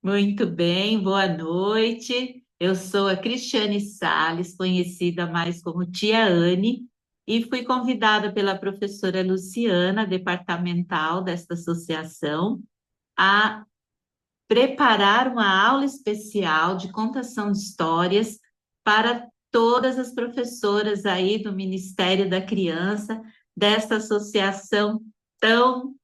Muito bem, boa noite. Eu sou a Cristiane Sales, conhecida mais como Tia Anne, e fui convidada pela professora Luciana, departamental desta associação, a preparar uma aula especial de contação de histórias para todas as professoras aí do Ministério da Criança, desta associação tão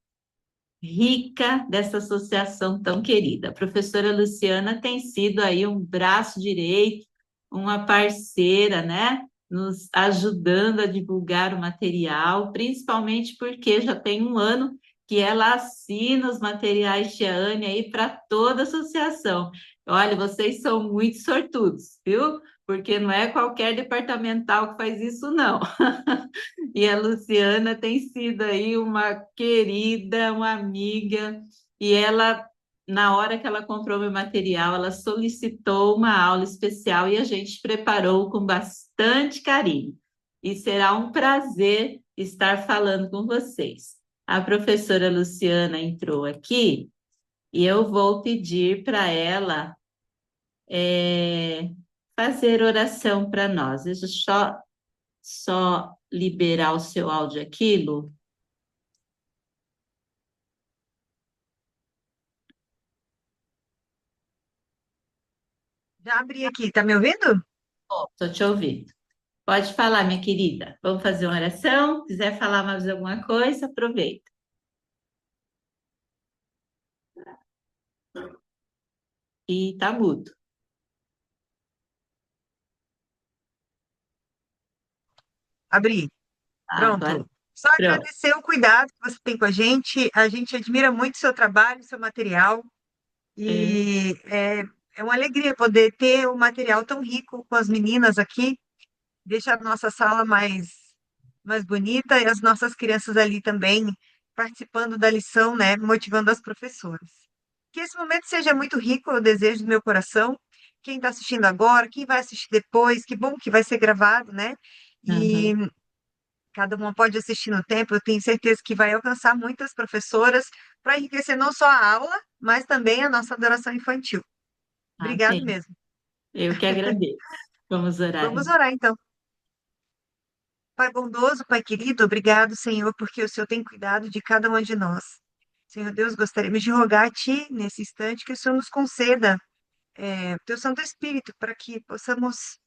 rica, dessa associação tão querida. A professora Luciana tem sido aí um braço direito, uma parceira, né? Nos ajudando a divulgar o material, principalmente porque já tem um ano que ela assina os materiais Tiane aí para toda a associação. Olha, vocês são muito sortudos, viu? Porque não é qualquer departamental que faz isso, não. E a Luciana tem sido aí uma querida, uma amiga, e ela, na hora que ela comprou meu material, ela solicitou uma aula especial e a gente preparou com bastante carinho. E será um prazer estar falando com vocês. A professora Luciana entrou aqui e eu vou pedir para ela fazer oração para nós. Deixa eu só liberar o seu áudio aqui, Lu. Já abri aqui, tá me ouvindo? Estou te ouvindo. Pode falar, minha querida. Vamos fazer uma oração? Quiser falar mais alguma coisa, aproveita. E tá mudo. Abri. Agora, Pronto. Só pronto. agradecer o cuidado que você tem com a gente. A gente admira muito o seu trabalho, seu material. É, É uma alegria poder ter um material tão rico com as meninas aqui. Deixa a nossa sala mais bonita e as nossas crianças ali também participando da lição, né? Motivando as professoras. Que esse momento seja muito rico, eu desejo do meu coração. Quem está assistindo agora, quem vai assistir depois, que bom que vai ser gravado, né? E aham. cada uma pode assistir no tempo, eu tenho certeza que vai alcançar muitas professoras para enriquecer não só a aula, mas também a nossa adoração infantil. Obrigado Amém. mesmo. Eu que agradeço. Vamos orar, Vamos então. orar então. Pai bondoso, Pai querido, obrigado, Senhor, porque o Senhor tem cuidado de cada uma de nós. Senhor Deus, gostaríamos de rogar a Ti, nesse instante, que o Senhor nos conceda o Teu Santo Espírito, para que possamos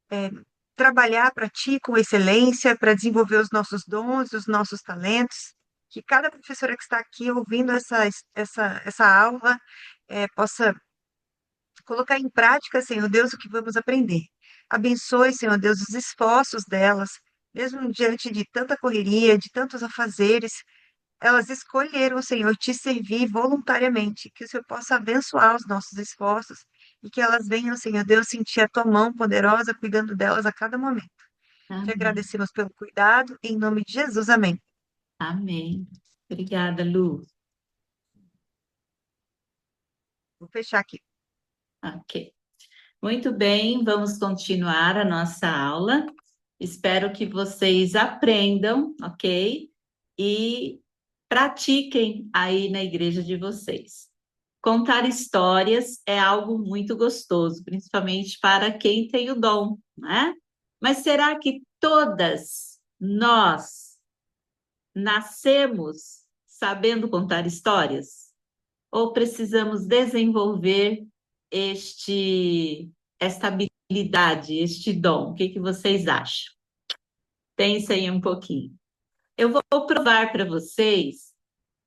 é, trabalhar para Ti com excelência, para desenvolver os nossos dons, os nossos talentos, que cada professora que está aqui ouvindo essa aula possa colocar em prática, Senhor Deus, o que vamos aprender. Abençoe, Senhor Deus, os esforços delas, mesmo diante de tanta correria, de tantos afazeres, elas escolheram, Senhor, te servir voluntariamente, que o Senhor possa abençoar os nossos esforços e que elas venham, Senhor Deus, sentir a tua mão poderosa cuidando delas a cada momento. Te Amém. agradecemos pelo cuidado, em nome de Jesus, amém. Amém. Obrigada, Lu. Vou fechar aqui. Ok. Muito bem, vamos continuar a nossa aula. Espero que vocês aprendam, ok? E pratiquem aí na igreja de vocês. Contar histórias é algo muito gostoso, principalmente para quem tem o dom, né? Mas será que todas nós nascemos sabendo contar histórias? Ou precisamos desenvolver esta habilidade, este dom? O que que vocês acham? Pensem um pouquinho. Eu vou provar para vocês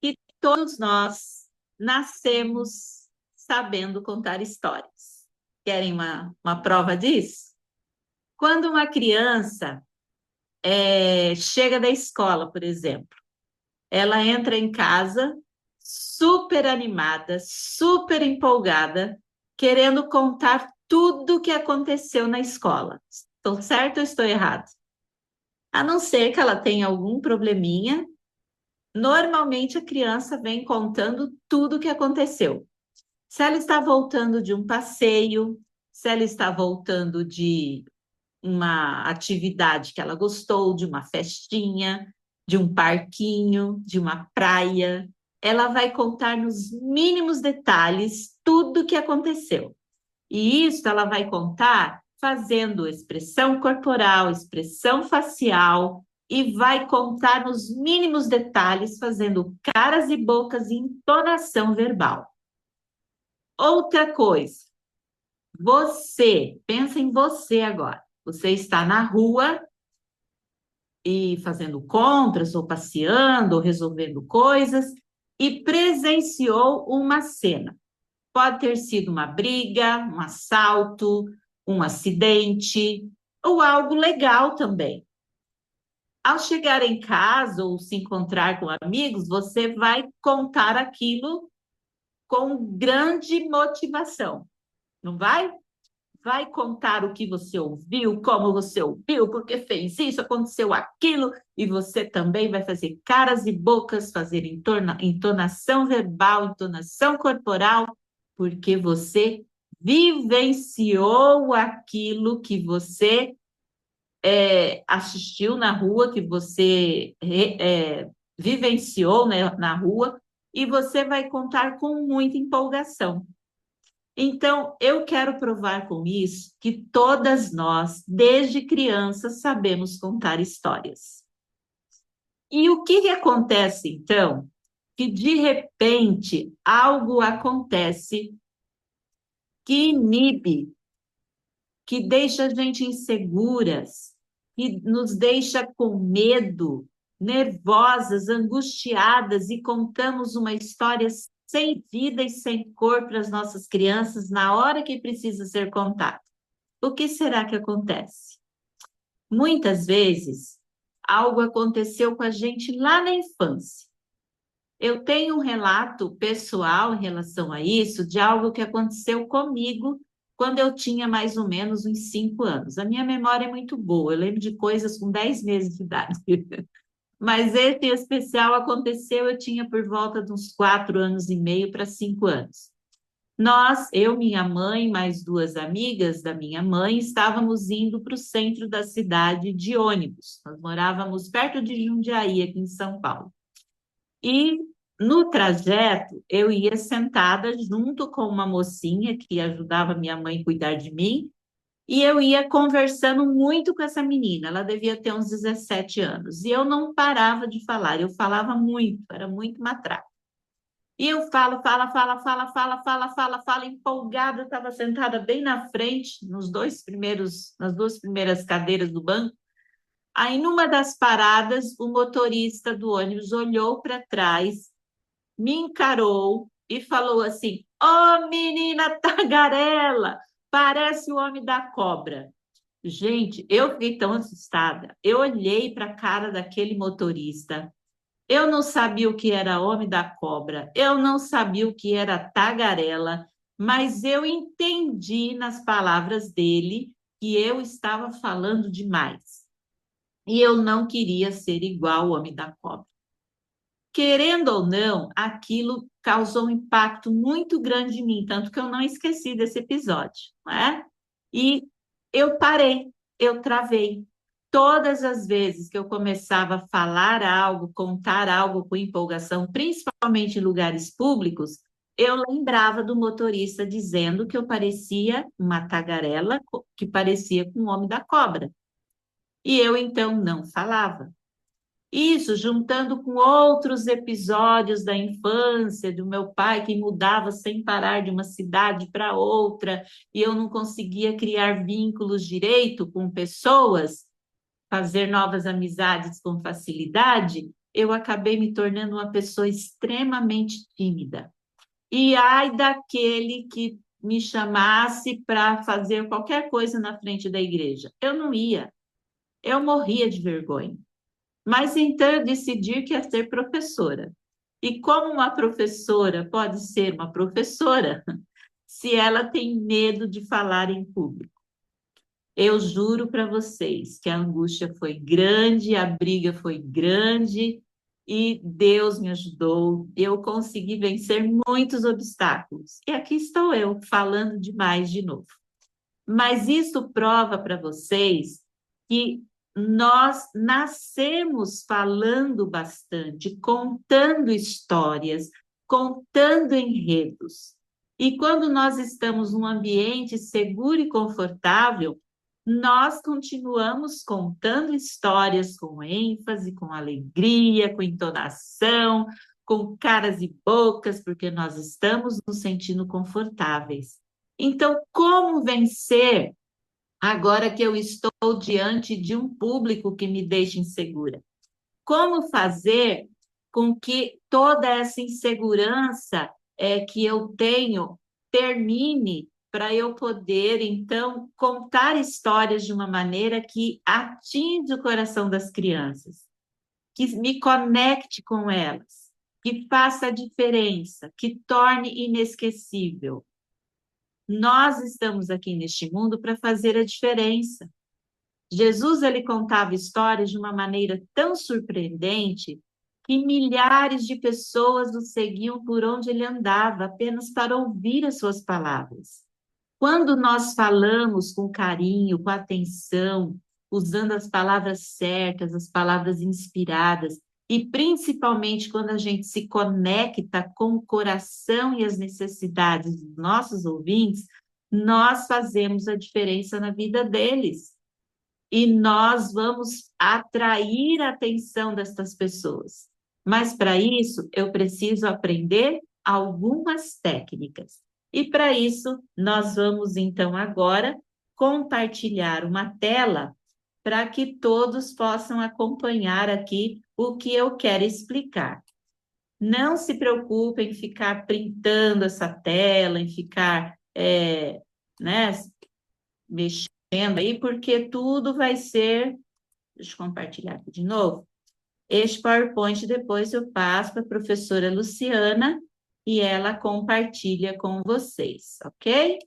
que todos nós nascemos sabendo contar histórias. Querem uma prova disso? Quando uma criança chega da escola, por exemplo, ela entra em casa super animada, super empolgada, querendo contar tudo o que aconteceu na escola. Estou certo ou estou errado? A não ser que ela tenha algum probleminha, normalmente a criança vem contando tudo o que aconteceu. Se ela está voltando de um passeio, se ela está voltando de uma atividade que ela gostou, de uma festinha, de um parquinho, de uma praia. ela vai contar nos mínimos detalhes tudo o que aconteceu. E isso ela vai contar fazendo expressão corporal, expressão facial, e vai contar nos mínimos detalhes, fazendo caras e bocas e entonação verbal. Outra coisa, você, pensa em você agora. Você está na rua e fazendo compras, ou passeando, ou resolvendo coisas, e presenciou uma cena. Pode ter sido uma briga, um assalto, um acidente, ou algo legal também. Ao chegar em casa ou se encontrar com amigos, você vai contar aquilo com grande motivação, não vai? Vai contar o que você ouviu, como você ouviu, porque fez isso, aconteceu aquilo, e você também vai fazer caras e bocas, fazer entonação verbal, entonação corporal, porque você vivenciou aquilo que você assistiu na rua, que você vivenciou, né, na rua, e você vai contar com muita empolgação. Então, eu quero provar com isso que todas nós, desde crianças, sabemos contar histórias. E o que acontece, então? Que, de repente, algo acontece que inibe, que deixa a gente inseguras, que nos deixa com medo, nervosas, angustiadas, e contamos uma história sem vida e sem cor para as nossas crianças na hora que precisa ser contada. O que será que acontece? Muitas vezes, algo aconteceu com a gente lá na infância. Eu tenho um relato pessoal em relação a isso, de algo que aconteceu comigo quando eu tinha mais ou menos uns 5 anos. A minha memória é muito boa, eu lembro de coisas com 10 meses de idade. Mas esse em especial aconteceu, eu tinha por volta de uns 4 anos e meio para 5 anos. Nós, eu, minha mãe, mais 2 amigas da minha mãe, estávamos indo para o centro da cidade de ônibus. Nós morávamos perto de Jundiaí, aqui em São Paulo. E no trajeto, eu ia sentada junto com uma mocinha que ajudava minha mãe a cuidar de mim, e eu ia conversando muito com essa menina. Ela devia ter uns 17 anos, e eu não parava de falar, eu falava muito, era muito matraca. E eu falo, empolgada, eu estava sentada bem na frente, nas 2 primeiras cadeiras do banco. Aí, numa das paradas, o motorista do ônibus olhou para trás, me encarou e falou assim: Ô, menina tagarela, parece o homem da cobra. Gente, eu fiquei tão assustada. Eu olhei para a cara daquele motorista. Eu não sabia o que era homem da cobra, eu não sabia o que era tagarela, mas eu entendi nas palavras dele que eu estava falando demais. E eu não queria ser igual ao homem da cobra. Querendo ou não, aquilo causou um impacto muito grande em mim, tanto que eu não esqueci desse episódio, não é? E eu parei, eu travei. Todas as vezes que eu começava a falar algo, contar algo com empolgação, principalmente em lugares públicos, eu lembrava do motorista dizendo que eu parecia uma tagarela, que parecia com o homem da cobra. E eu então não falava. Isso, juntando com outros episódios da infância, do meu pai que mudava sem parar de uma cidade para outra, e eu não conseguia criar vínculos direito com pessoas, fazer novas amizades com facilidade, eu acabei me tornando uma pessoa extremamente tímida. E ai daquele que me chamasse para fazer qualquer coisa na frente da igreja. Eu não ia, eu morria de vergonha. Mas então eu decidi que ia ser professora. E como uma professora pode ser uma professora se ela tem medo de falar em público? Eu juro para vocês que a angústia foi grande, a briga foi grande e Deus me ajudou. Eu consegui vencer muitos obstáculos. E aqui estou eu falando demais de novo. Mas isso prova para vocês que nós nascemos falando bastante, contando histórias, contando enredos. E quando nós estamos num ambiente seguro e confortável, nós continuamos contando histórias com ênfase, com alegria, com entonação, com caras e bocas, porque nós estamos nos sentindo confortáveis. Então, como vencer agora que eu estou diante de um público que me deixa insegura? Como fazer com que toda essa insegurança que eu tenho termine para eu poder, então, contar histórias de uma maneira que atinja o coração das crianças, que me conecte com elas, que faça a diferença, que torne inesquecível. Nós estamos aqui neste mundo para fazer a diferença. Jesus, ele contava histórias de uma maneira tão surpreendente que milhares de pessoas o seguiam por onde ele andava, apenas para ouvir as suas palavras. Quando nós falamos com carinho, com atenção, usando as palavras certas, as palavras inspiradas, e principalmente quando a gente se conecta com o coração e as necessidades dos nossos ouvintes, nós fazemos a diferença na vida deles. E nós vamos atrair a atenção destas pessoas. Mas para isso, eu preciso aprender algumas técnicas. E para isso, nós vamos então agora compartilhar uma tela para que todos possam acompanhar aqui o que eu quero explicar. Não se preocupem em ficar printando essa tela, em ficar né, mexendo aí, porque tudo vai ser. Deixa eu compartilhar aqui de novo. Este PowerPoint depois eu passo para a professora Luciana e ela compartilha com vocês, ok?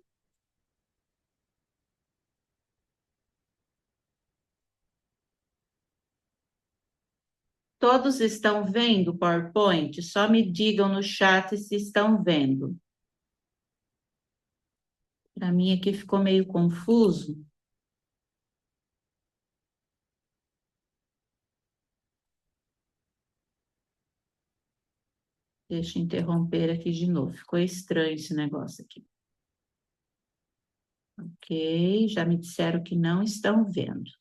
Todos estão vendo o PowerPoint? Só me digam no chat se estão vendo. Para mim aqui ficou meio confuso. Deixa eu interromper aqui de novo. Ficou estranho esse negócio aqui. Ok, já me disseram que não estão vendo.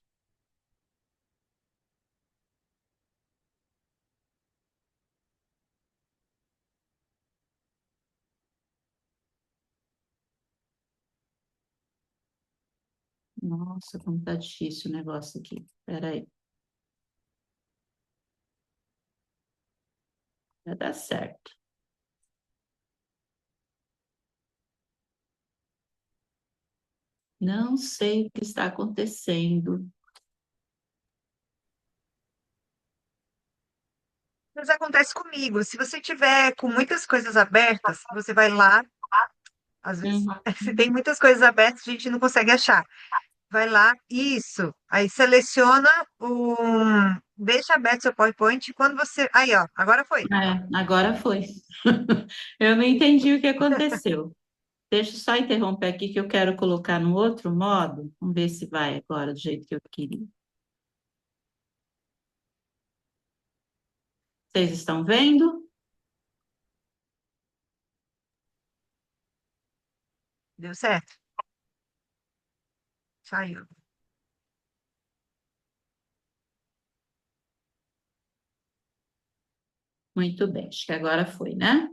Nossa, como tá difícil o negócio aqui. Espera aí. Vai dar certo. Não sei o que está acontecendo. Mas acontece comigo. Se você tiver com muitas coisas abertas, você vai lá, às vezes, Uhum. se tem muitas coisas abertas, a gente não consegue achar. Vai lá, isso. Aí seleciona o. Deixa aberto seu PowerPoint. E quando você. Aí, ó, agora foi. Agora foi. Eu não entendi o que aconteceu. Deixa eu só interromper aqui que eu quero colocar no outro modo. Vamos ver se vai agora do jeito que eu queria. Vocês estão vendo? Deu certo? Saiu. Muito bem, acho que agora foi, né?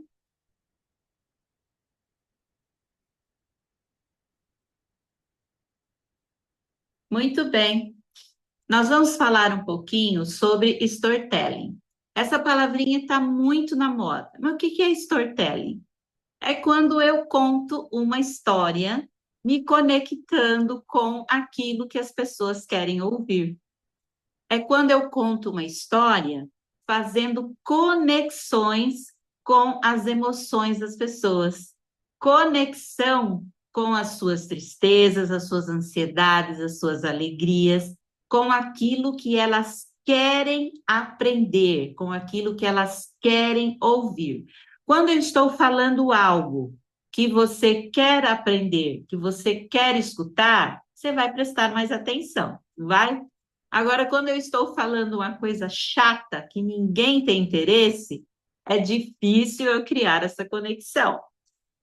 Muito bem. Nós vamos falar um pouquinho sobre storytelling. Essa palavrinha está muito na moda. Mas o que é storytelling? É quando eu conto uma história me conectando com aquilo que as pessoas querem ouvir. É quando eu conto uma história fazendo conexões com as emoções das pessoas. Conexão com as suas tristezas, as suas ansiedades, as suas alegrias, com aquilo que elas querem aprender, com aquilo que elas querem ouvir. Quando eu estou falando algo que você quer aprender, que você quer escutar, você vai prestar mais atenção, vai Agora, quando eu estou falando uma coisa chata, que ninguém tem interesse, é difícil eu criar essa conexão.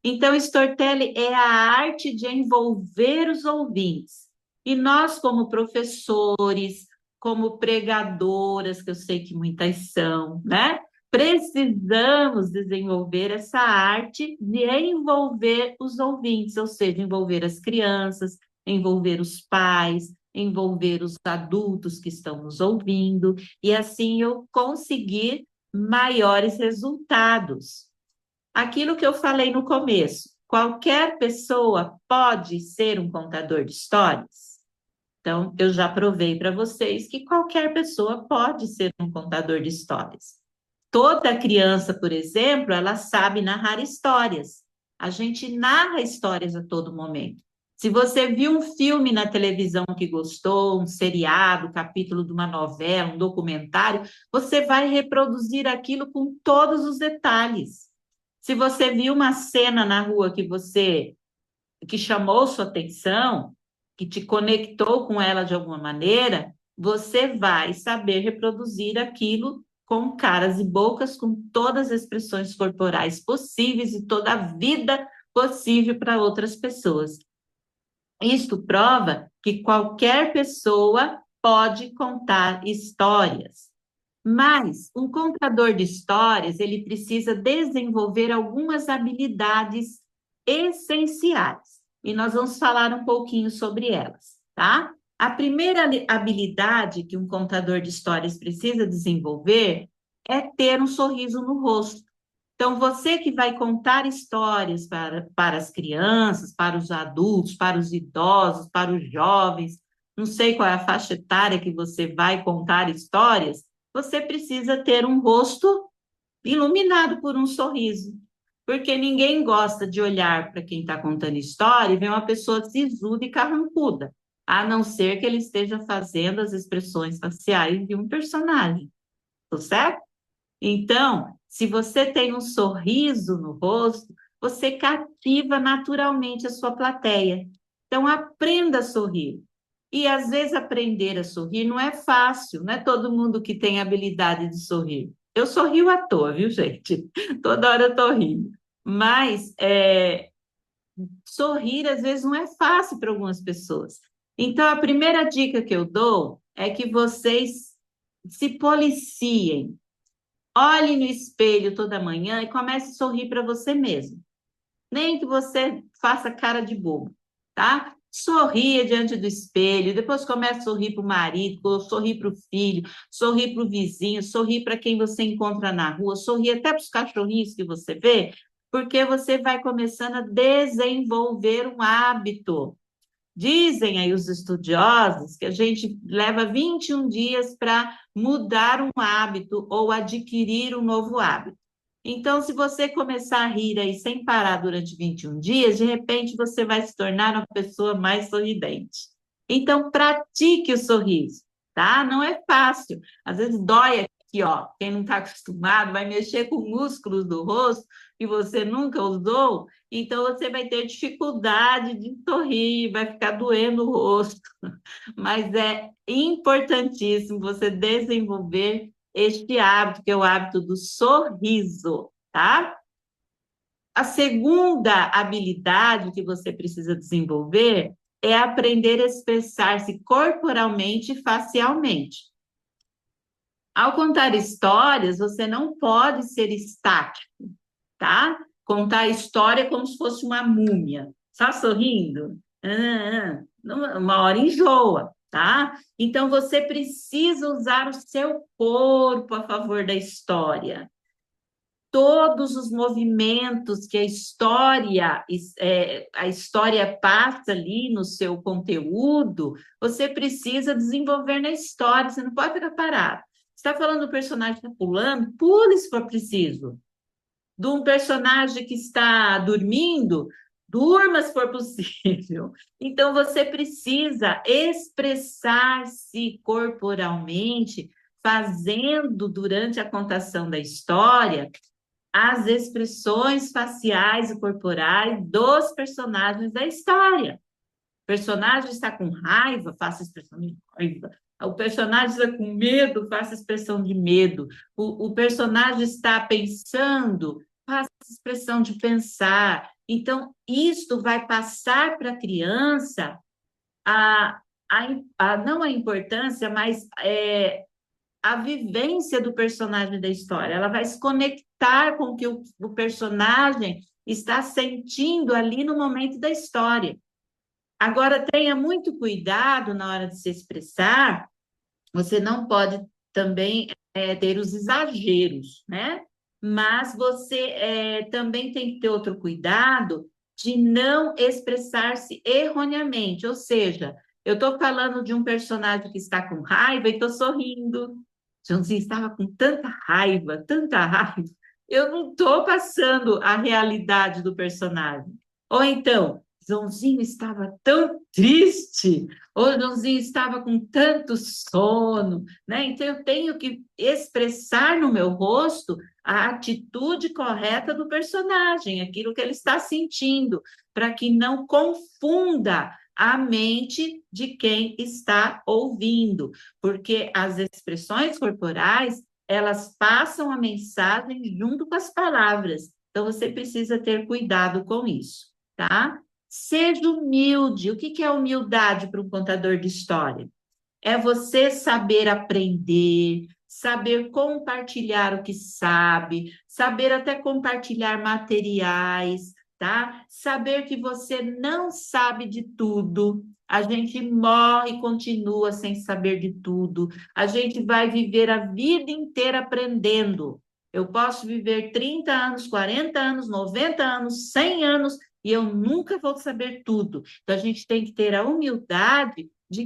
Então, storytelling é a arte de envolver os ouvintes. E nós, como professores, como pregadoras, que eu sei que muitas são, né? Precisamos desenvolver essa arte de envolver os ouvintes, ou seja, envolver as crianças, envolver os pais, envolver os adultos que estão nos ouvindo, e assim eu conseguir maiores resultados. Aquilo que eu falei no começo, qualquer pessoa pode ser um contador de histórias. Então, eu já provei para vocês que qualquer pessoa pode ser um contador de histórias. Toda criança, por exemplo, ela sabe narrar histórias. A gente narra histórias a todo momento. Se você viu um filme na televisão que gostou, um seriado, um capítulo de uma novela, um documentário, você vai reproduzir aquilo com todos os detalhes. Se você viu uma cena na rua que chamou sua atenção, que te conectou com ela de alguma maneira, você vai saber reproduzir aquilo com caras e bocas, com todas as expressões corporais possíveis e toda a vida possível para outras pessoas. Isto prova que qualquer pessoa pode contar histórias. Mas um contador de histórias, ele precisa desenvolver algumas habilidades essenciais. E nós vamos falar um pouquinho sobre elas, tá? A primeira habilidade que um contador de histórias precisa desenvolver é ter um sorriso no rosto. Então, você que vai contar histórias para as crianças, para os adultos, para os idosos, para os jovens, não sei qual é a faixa etária que você vai contar histórias, você precisa ter um rosto iluminado por um sorriso. Porque ninguém gosta de olhar para quem está contando história e ver uma pessoa sisuda e carrancuda, a não ser que ele esteja fazendo as expressões faciais de um personagem, tá certo? Então, se você tem um sorriso no rosto, você cativa naturalmente a sua plateia. Então, aprenda a sorrir. E às vezes aprender a sorrir não é fácil, não é todo mundo que tem habilidade de sorrir. Eu sorrio à toa, viu, gente? Toda hora eu estou rindo. Mas sorrir às vezes não é fácil para algumas pessoas. Então, a primeira dica que eu dou é que vocês se policiem. Olhe no espelho toda manhã e comece a sorrir para você mesmo. Nem que você faça cara de bobo, tá? Sorria diante do espelho, depois comece a sorrir para o marido, sorrir para o filho, sorrir para o vizinho, sorrir para quem você encontra na rua, sorrir até para os cachorrinhos que você vê, porque você vai começando a desenvolver um hábito. Dizem aí os estudiosos que a gente leva 21 dias para mudar um hábito ou adquirir um novo hábito. Então, se você começar a rir aí sem parar durante 21 dias, de repente você vai se tornar uma pessoa mais sorridente. Então, pratique o sorriso, tá? Não é fácil. Às vezes dói aqui, ó. Quem não está acostumado vai mexer com músculos do rosto que você nunca usou, então você vai ter dificuldade de sorrir, vai ficar doendo o rosto. Mas é importantíssimo você desenvolver este hábito, que é o hábito do sorriso, tá? A segunda habilidade que você precisa desenvolver é aprender a expressar-se corporalmente e facialmente. Ao contar histórias, você não pode ser estático, tá? Contar a história como se fosse uma múmia, só sorrindo. Uma hora enjoa, tá? Então você precisa usar o seu corpo a favor da história. Todos os movimentos que a história passa ali no seu conteúdo, você precisa desenvolver na história, você não pode ficar parado. Você está falando do personagem que está pulando, pule se for preciso. De um personagem que está dormindo, durma se for possível. Então, você precisa expressar-se corporalmente, fazendo durante a contação da história as expressões faciais e corporais dos personagens da história. O personagem está com raiva, faça expressão de raiva. O personagem está com medo, faça expressão de medo. O personagem está pensando, faça expressão de pensar. Então, isto vai passar para a criança a, não a importância, mas a vivência do personagem da história. Ela vai se conectar com o que o personagem está sentindo ali no momento da história. Agora, tenha muito cuidado na hora de se expressar, você não pode também ter os exageros, né? Mas você também tem que ter outro cuidado de não expressar-se erroneamente, ou seja, eu estou falando de um personagem que está com raiva e estou sorrindo. Joãozinho estava com tanta raiva, eu não estou passando a realidade do personagem. Ou então, Joãozinho estava tão triste, ou Joãozinho estava com tanto sono, né? Então, eu tenho que expressar no meu rosto a atitude correta do personagem, aquilo que ele está sentindo, para que não confunda a mente de quem está ouvindo, porque as expressões corporais, elas passam a mensagem junto com as palavras. Então, você precisa ter cuidado com isso, tá? Seja humilde. O que é humildade para um contador de história? É você saber aprender, saber compartilhar o que sabe, saber até compartilhar materiais, tá? Saber que você não sabe de tudo. A gente morre e continua sem saber de tudo. A gente vai viver a vida inteira aprendendo. Eu posso viver 30 anos, 40 anos, 90 anos, 100 anos e eu nunca vou saber tudo. Então a gente tem que ter a humildade de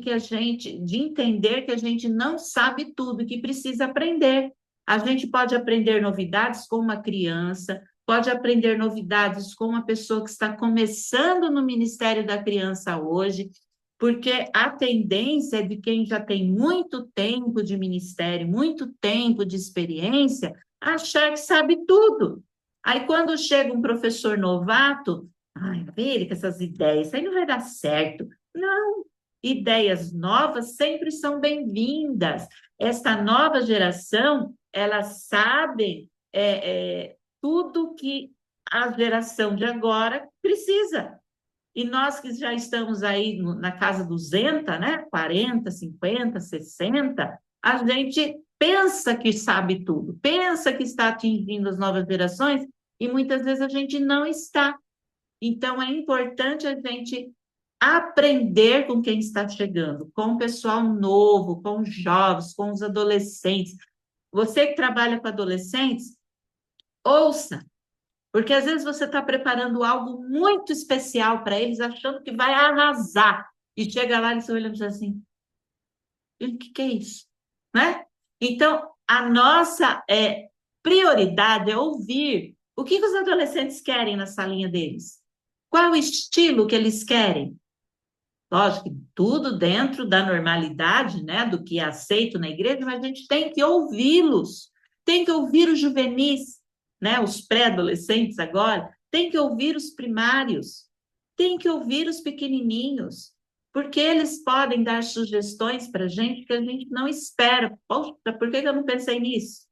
entender que a gente não sabe tudo, que precisa aprender. A gente pode aprender novidades com uma criança, pode aprender novidades com uma pessoa que está começando no Ministério da Criança hoje, porque a tendência é de quem já tem muito tempo de ministério, muito tempo de experiência, achar que sabe tudo. Aí, quando chega um professor novato, ai, vê com essas ideias, isso aí não vai dar certo. Não, ideias novas sempre são bem-vindas. Esta nova geração, elas sabem tudo que a geração de agora precisa. E nós que já estamos aí na casa dos 200, né? 40, 50, 60, a gente pensa que sabe tudo, pensa que está atingindo as novas gerações e muitas vezes a gente não está. Então, é importante a gente aprender com quem está chegando, com o pessoal novo, com os jovens, com os adolescentes. Você que trabalha com adolescentes, ouça, porque às vezes você está preparando algo muito especial para eles, achando que vai arrasar, e chega lá e eles olham assim, o que é isso? Né? Então, a nossa prioridade é ouvir o que os adolescentes querem na salinha deles. Qual é o estilo que eles querem? Lógico que tudo dentro da normalidade, né, do que é aceito na igreja, mas a gente tem que ouvi-los, tem que ouvir os juvenis, né, os pré-adolescentes agora, tem que ouvir os primários, tem que ouvir os pequenininhos, porque eles podem dar sugestões para a gente que a gente não espera. Poxa, por que eu não pensei nisso?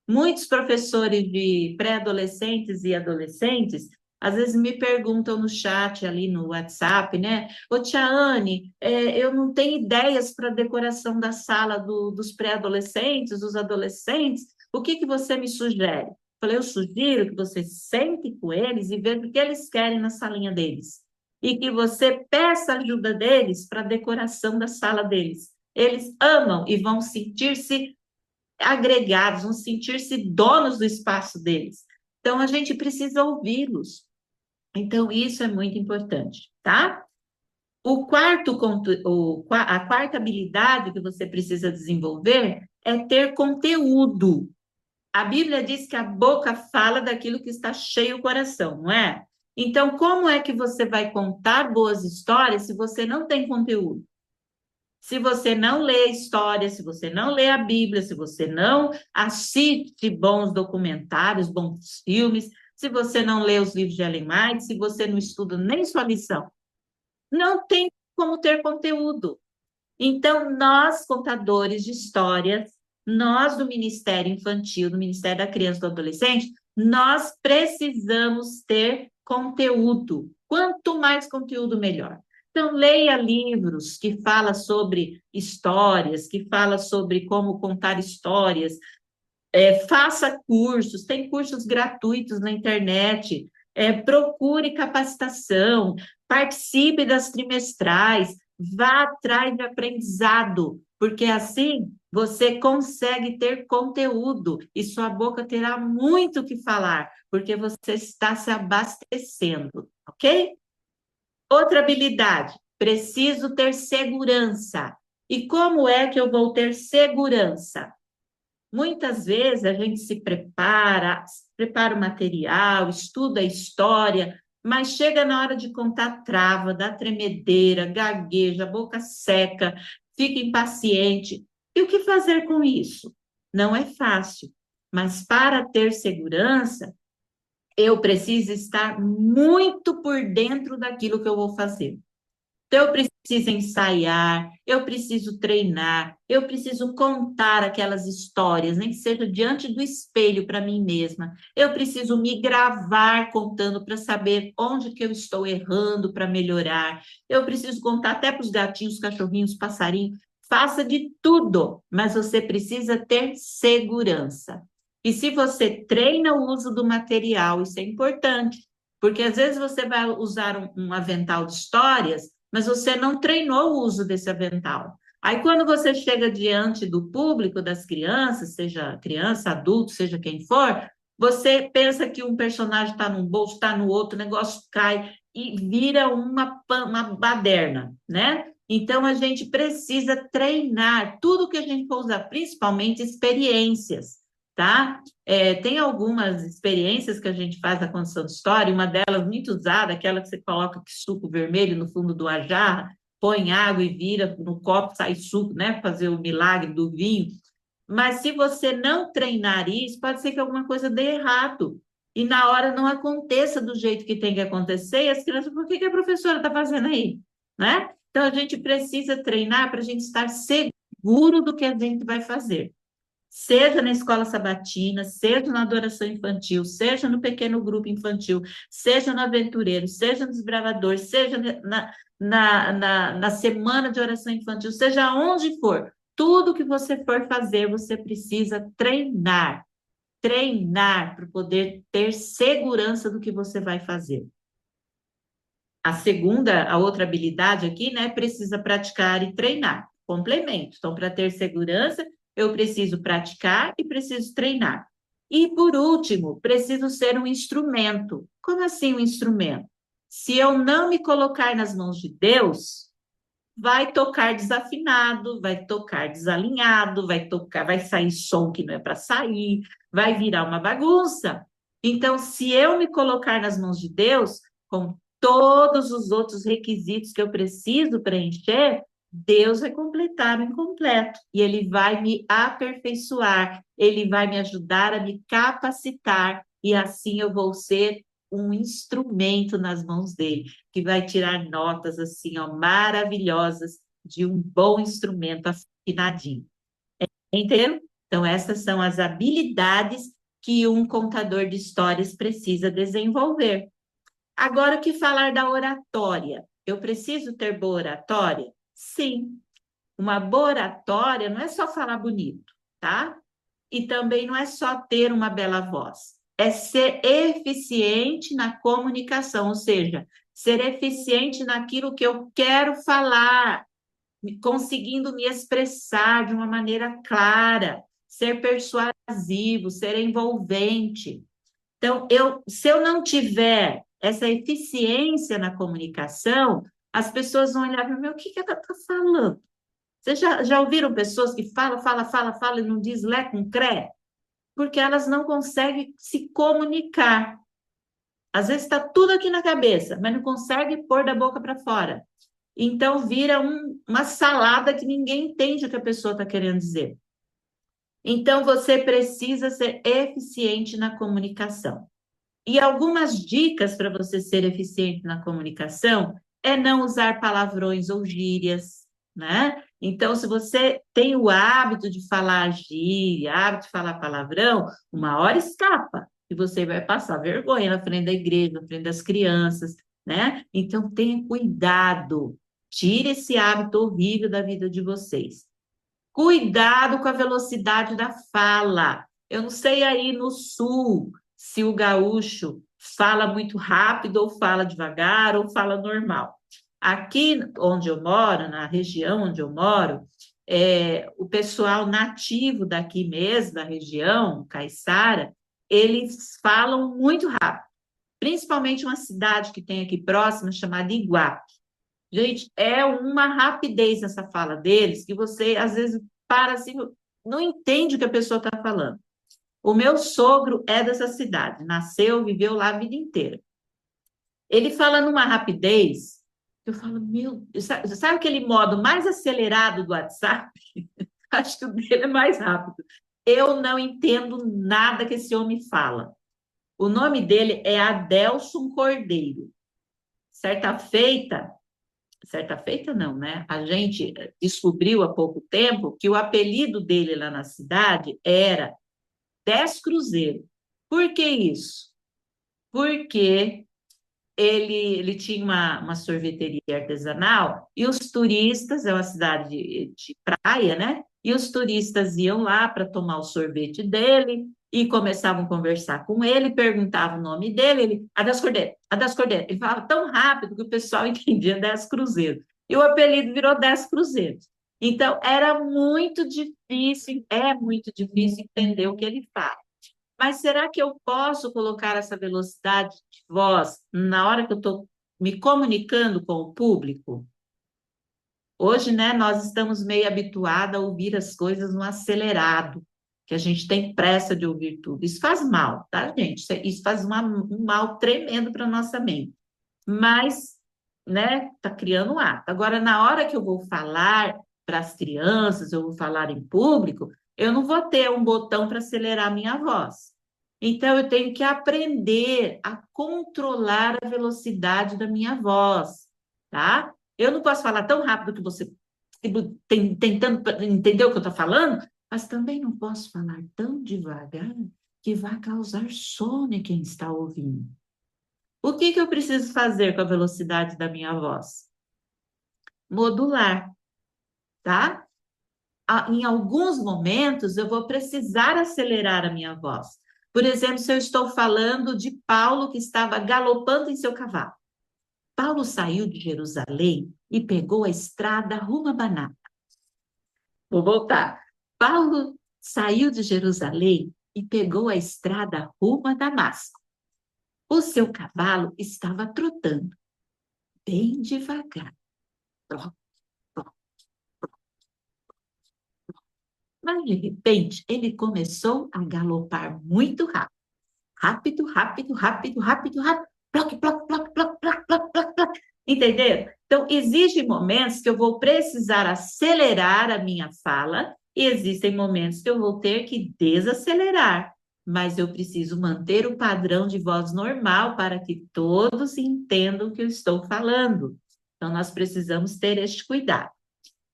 Muitos professores de pré-adolescentes e adolescentes às vezes me perguntam no chat ali no WhatsApp, né? Ô, tia Anne, eu não tenho ideias para decoração da sala dos pré-adolescentes, dos adolescentes. O que você me sugere? Falei, eu sugiro que você sente com eles e veja o que eles querem na salinha deles. E que você peça ajuda deles para a decoração da sala deles. Eles amam e vão sentir-se agregados, vão sentir-se donos do espaço deles. Então, a gente precisa ouvi-los. Então, isso é muito importante, tá? A quarta habilidade que você precisa desenvolver é ter conteúdo. A Bíblia diz que a boca fala daquilo que está cheio o coração, não é? Então, como é que você vai contar boas histórias se você não tem conteúdo? Se você não lê história, se você não lê a Bíblia, se você não assiste bons documentários, bons filmes, se você não lê os livros de Ellen White, se você não estuda nem sua lição, não tem como ter conteúdo. Então, nós, contadores de histórias, nós do Ministério Infantil, do Ministério da Criança e do Adolescente, nós precisamos ter conteúdo. Quanto mais conteúdo, melhor. Então, leia livros que falam sobre histórias, que falam sobre como contar histórias, faça cursos, tem cursos gratuitos na internet, procure capacitação, participe das trimestrais, vá atrás de aprendizado, porque assim você consegue ter conteúdo e sua boca terá muito o que falar, porque você está se abastecendo, ok? Outra habilidade, preciso ter segurança. E como é que eu vou ter segurança? Muitas vezes a gente se prepara o material, estuda a história, mas chega na hora de contar trava, dá tremedeira, gagueja, boca seca, fica impaciente. E o que fazer com isso? Não é fácil, mas para ter segurança, eu preciso estar muito por dentro daquilo que eu vou fazer. Então, eu preciso ensaiar, eu preciso treinar, eu preciso contar aquelas histórias, nem que seja diante do espelho para mim mesma. Eu preciso me gravar contando para saber onde que eu estou errando para melhorar. Eu preciso contar até para os gatinhos, cachorrinhos, passarinhos. Faça de tudo, mas você precisa ter segurança. E se você treina o uso do material, isso é importante, porque às vezes você vai usar um avental de histórias, mas você não treinou o uso desse avental. Aí, quando você chega diante do público das crianças, seja criança, adulto, seja quem for, você pensa que um personagem está num bolso, está no outro, o negócio cai e vira uma baderna, né? Então, a gente precisa treinar tudo que a gente for usar, principalmente experiências, tá? Tem algumas experiências que a gente faz na condição de história, uma delas muito usada, aquela que você coloca suco vermelho no fundo de uma jarra, põe água e vira no copo, sai suco, né? Fazer o milagre do vinho. Mas se você não treinar isso, pode ser que alguma coisa dê errado. E na hora não aconteça do jeito que tem que acontecer, e as crianças, por que que a professora está fazendo aí? Né? Então, a gente precisa treinar para a gente estar seguro do que a gente vai fazer, seja na escola sabatina, seja na adoração infantil, seja no pequeno grupo infantil, seja no aventureiro, seja no desbravador, seja na semana de oração infantil, seja onde for, tudo que você for fazer, você precisa treinar, treinar para poder ter segurança do que você vai fazer. A outra habilidade aqui, né, precisa praticar e treinar, complemento. Então, para ter segurança, eu preciso praticar e preciso treinar. E, por último, preciso ser um instrumento. Como assim um instrumento? Se eu não me colocar nas mãos de Deus, vai tocar desafinado, vai tocar desalinhado, vai sair som que não é para sair, vai virar uma bagunça. Então, se eu me colocar nas mãos de Deus, com todos os outros requisitos que eu preciso preencher, Deus vai completar o incompleto e Ele vai me aperfeiçoar, Ele vai me ajudar a me capacitar e assim eu vou ser um instrumento nas mãos dele, que vai tirar notas assim, ó, maravilhosas de um bom instrumento afinadinho. Entendeu? Então, essas são as habilidades que um contador de histórias precisa desenvolver. Agora, o que falar da oratória? Eu preciso ter boa oratória? Sim. Uma boa oratória não é só falar bonito, tá? E também não é só ter uma bela voz, é ser eficiente na comunicação, ou seja, ser eficiente naquilo que eu quero falar, conseguindo me expressar de uma maneira clara, ser persuasivo, ser envolvente. Então, se eu não tiver essa eficiência na comunicação, as pessoas vão olhar para mim, o que que ela está falando? Vocês já ouviram pessoas que falam e não diz lé com cré? Porque elas não conseguem se comunicar. Às vezes está tudo aqui na cabeça, mas não consegue pôr da boca para fora. Então vira uma salada que ninguém entende o que a pessoa está querendo dizer. Então você precisa ser eficiente na comunicação. E algumas dicas para você ser eficiente na comunicação é não usar palavrões ou gírias, né? Então, se você tem o hábito de falar gíria, hábito de falar palavrão, uma hora escapa e você vai passar vergonha na frente da igreja, na frente das crianças, né? Então, tenha cuidado, tire esse hábito horrível da vida de vocês. Cuidado com a velocidade da fala. Eu não sei aí no sul se o gaúcho fala muito rápido ou fala devagar ou fala normal. Aqui onde eu moro, na região onde eu moro, o pessoal nativo daqui mesmo, da região, caiçara, eles falam muito rápido, principalmente uma cidade que tem aqui próxima chamada Iguape. Gente, é uma rapidez nessa fala deles que você às vezes para assim, não entende o que a pessoa está falando. O meu sogro é dessa cidade, nasceu, viveu lá a vida inteira. Ele fala numa rapidez, eu falo, meu, sabe aquele modo mais acelerado do WhatsApp? Acho que o dele é mais rápido. Eu não entendo nada que esse homem fala. O nome dele é Adelson Cordeiro. Certa feita não, né? A gente descobriu há pouco tempo que o apelido dele lá na cidade era 10 Cruzeiro. Por que isso? Porque ele tinha uma sorveteria artesanal e os turistas, é uma cidade de praia, né? E os turistas iam lá para tomar o sorvete dele e começavam a conversar com ele, perguntavam o nome dele, ele, Adas Cordeiro, Adas Cordeiro. Ele falava tão rápido que o pessoal entendia 10 cruzeiros. E o apelido virou 10 cruzeiros. Então, era muito difícil, é muito difícil entender o que ele fala. Mas será que eu posso colocar essa velocidade de voz na hora que eu estou me comunicando com o público? Hoje, né, nós estamos meio habituados a ouvir as coisas no acelerado, que a gente tem pressa de ouvir tudo. Isso faz mal, tá, gente? Isso faz um mal tremendo para a nossa mente. Mas, né, tá criando um hábito. Agora, na hora que eu vou falar para as crianças, eu vou falar em público, eu não vou ter um botão para acelerar a minha voz. Então, eu tenho que aprender a controlar a velocidade da minha voz, tá? Eu não posso falar tão rápido que você tentando entender o que eu estou falando, mas também não posso falar tão devagar que vai causar sono em quem está ouvindo. O que eu preciso fazer com a velocidade da minha voz? Modular, tá? Em alguns momentos eu vou precisar acelerar a minha voz. Por exemplo, se eu estou falando de Paulo que estava galopando em seu cavalo. Paulo saiu de Jerusalém e pegou a estrada rumo a Baná. Vou voltar. Paulo saiu de Jerusalém e pegou a estrada rumo a Damasco. O seu cavalo estava trotando, bem devagar. Mas, de repente, ele começou a galopar muito rápido. Rápido, rápido, rápido, rápido, rápido. Ploc, ploc, ploc, ploc, ploc, ploc, ploc, ploc. Entenderam? Então, existem momentos que eu vou precisar acelerar a minha fala e existem momentos que eu vou ter que desacelerar. Mas eu preciso manter o padrão de voz normal para que todos entendam o que eu estou falando. Então, nós precisamos ter este cuidado.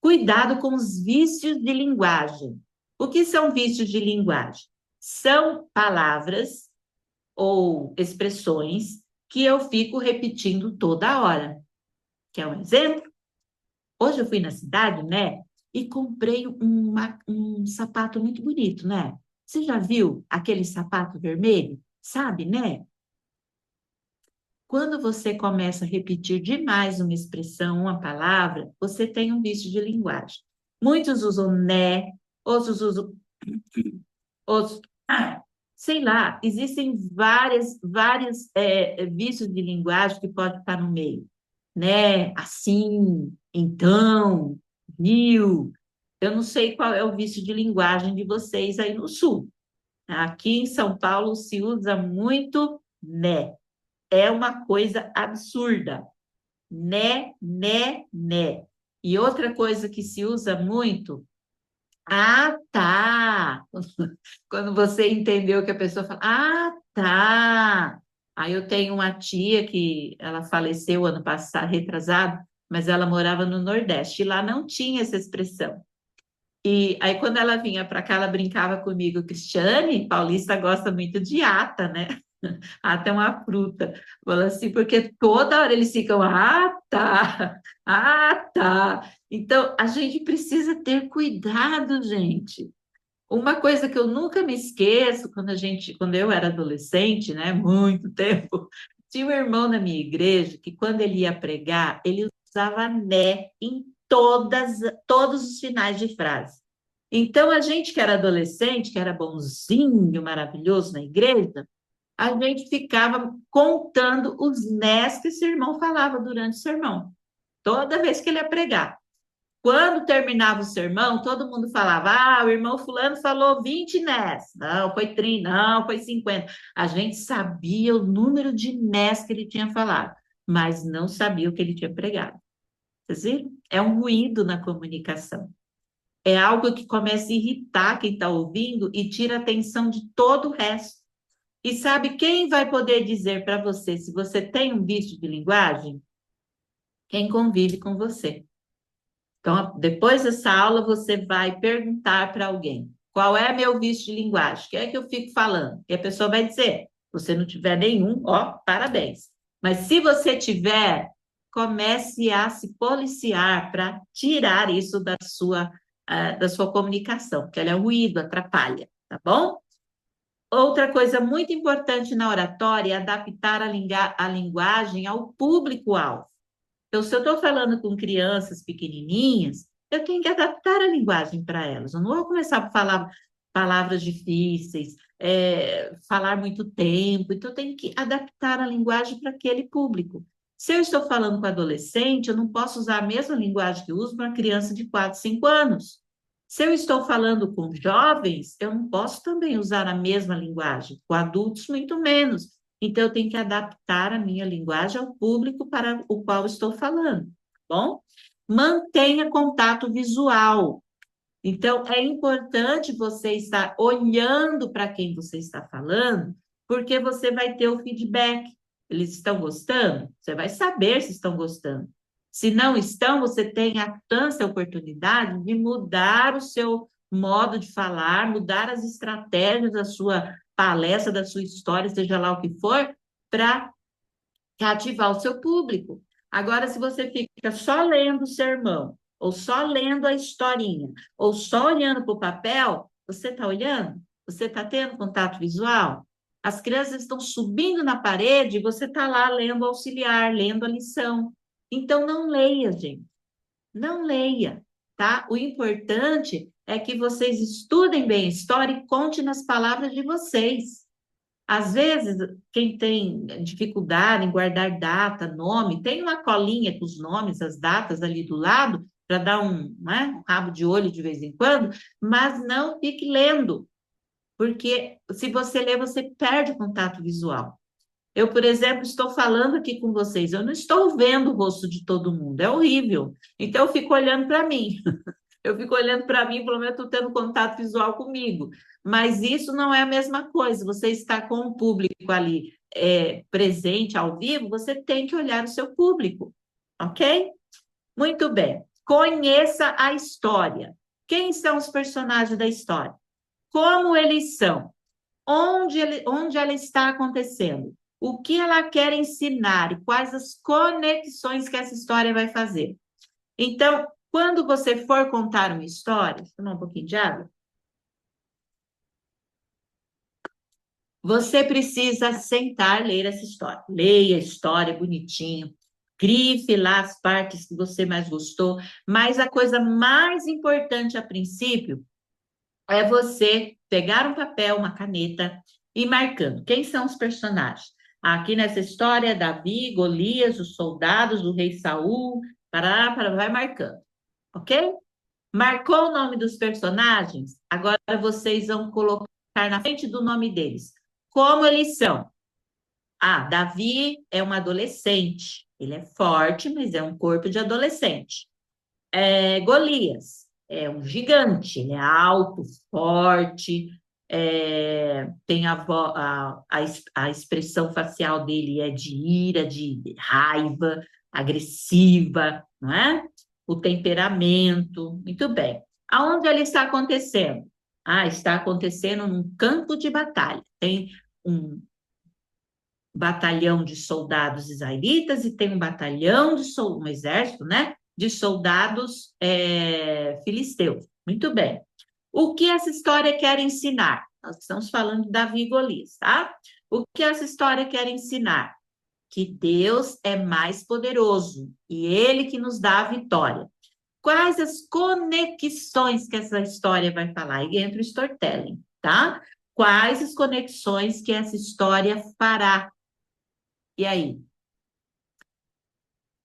Cuidado com os vícios de linguagem. O que são vícios de linguagem? São palavras ou expressões que eu fico repetindo toda hora. Quer um exemplo? Hoje eu fui na cidade, né? E comprei um sapato muito bonito, né? Você já viu aquele sapato vermelho? Sabe, né? Quando você começa a repetir demais uma expressão, uma palavra, você tem um vício de linguagem. Muitos usam né, outros usam outros, sei lá, existem vários vícios de linguagem que podem estar no meio, né? Assim, então, viu? Eu não sei qual é o vício de linguagem de vocês aí no sul. Aqui em São Paulo se usa muito né. É uma coisa absurda. Né. E outra coisa que se usa muito, tá. Quando você entendeu que a pessoa fala, tá. Aí eu tenho uma tia que ela faleceu ano passado, retrasado, mas ela morava no Nordeste, e lá não tinha essa expressão. E aí, quando ela vinha para cá, ela brincava comigo, Cristiane, paulista gosta muito de ata, né? Ata é uma fruta. Fala assim, porque toda hora eles ficam, tá, tá. Então, a gente precisa ter cuidado, gente. Uma coisa que eu nunca me esqueço, quando eu era adolescente, né, muito tempo, tinha um irmão na minha igreja que quando ele ia pregar, ele usava né em todos os finais de frase. Então, a gente que era adolescente, que era bonzinho, maravilhoso na igreja, a gente ficava contando os nés que esse irmão falava durante o sermão, toda vez que ele ia pregar. Quando terminava o sermão, todo mundo falava: ah, o irmão Fulano falou 20 nés. Não, foi 30, não, foi 50. A gente sabia o número de nés que ele tinha falado, mas não sabia o que ele tinha pregado. Vocês viram? É um ruído na comunicação. É algo que começa a irritar quem está ouvindo e tira a atenção de todo o resto. E sabe quem vai poder dizer para você se você tem um vício de linguagem? Quem convive com você. Então, depois dessa aula, você vai perguntar para alguém: qual é meu vício de linguagem? O que é que eu fico falando? E a pessoa vai dizer: se você não tiver nenhum, ó, parabéns. Mas se você tiver, comece a se policiar para tirar isso da sua comunicação, porque ela é ruído, atrapalha, tá bom? Outra coisa muito importante na oratória é adaptar a linguagem ao público-alvo. Então, se eu estou falando com crianças pequenininhas, eu tenho que adaptar a linguagem para elas. Eu não vou começar a falar palavras difíceis, falar muito tempo. Então, eu tenho que adaptar a linguagem para aquele público. Se eu estou falando com adolescente, eu não posso usar a mesma linguagem que eu uso para uma criança de 4, 5 anos. Se eu estou falando com jovens, eu não posso também usar a mesma linguagem. Com adultos, muito menos. Então, eu tenho que adaptar a minha linguagem ao público para o qual estou falando, tá bom? Mantenha contato visual. Então, é importante você estar olhando para quem você está falando, porque você vai ter o feedback. Eles estão gostando? Você vai saber se estão gostando. Se não estão, você tem a chance, a oportunidade de mudar o seu modo de falar, mudar as estratégias da sua palestra, da sua história, seja lá o que for, para cativar o seu público. Agora, se você fica só lendo o sermão, ou só lendo a historinha, ou só olhando para o papel, você está olhando? Você está tendo contato visual? As crianças estão subindo na parede e você está lá lendo o auxiliar, lendo a lição. Então, não leia, gente. Não leia, tá? O importante é que vocês estudem bem a história e conte nas palavras de vocês. Às vezes, quem tem dificuldade em guardar data, nome, tem uma colinha com os nomes, as datas ali do lado, para dar né, um rabo de olho de vez em quando, mas não fique lendo, porque se você ler, você perde o contato visual. Eu, por exemplo, estou falando aqui com vocês, eu não estou vendo o rosto de todo mundo, é horrível. Então, eu fico olhando para mim. Eu fico olhando para mim, pelo menos estou tendo contato visual comigo. Mas isso não é a mesma coisa. Você está com o público ali presente, ao vivo, você tem que olhar o seu público, ok? Muito bem. Conheça a história. Quem são os personagens da história? Como eles são? Onde ela está acontecendo? O que ela quer ensinar e quais as conexões que essa história vai fazer? Então, quando você for contar uma história, vou tomar um pouquinho de água, você precisa sentar, ler essa história. Leia a história bonitinho, grife lá as partes que você mais gostou, mas a coisa mais importante a princípio é você pegar um papel, uma caneta e ir marcando quem são os personagens. Aqui nessa história, Davi, Golias, os soldados, o rei Saul, vai marcando, ok? Marcou o nome dos personagens? Agora vocês vão colocar na frente do nome deles. Como eles são? Ah, Davi é um adolescente. Ele é forte, mas é um corpo de adolescente. Golias é um gigante. Ele é alto, forte, tem a expressão facial dele é de ira, de raiva. agressiva, não é? O temperamento, muito bem. Aonde ela está acontecendo? Está acontecendo num campo de batalha. Tem um batalhão de soldados israelitas e tem um batalhão de um exército, né? De soldados filisteus. Muito bem. O que essa história quer ensinar? Nós estamos falando de Davi e Golias, tá? O que essa história quer ensinar? Que Deus é mais poderoso e Ele que nos dá a vitória. Quais as conexões que essa história vai falar? E entra o storytelling, tá? Quais as conexões que essa história fará? E aí?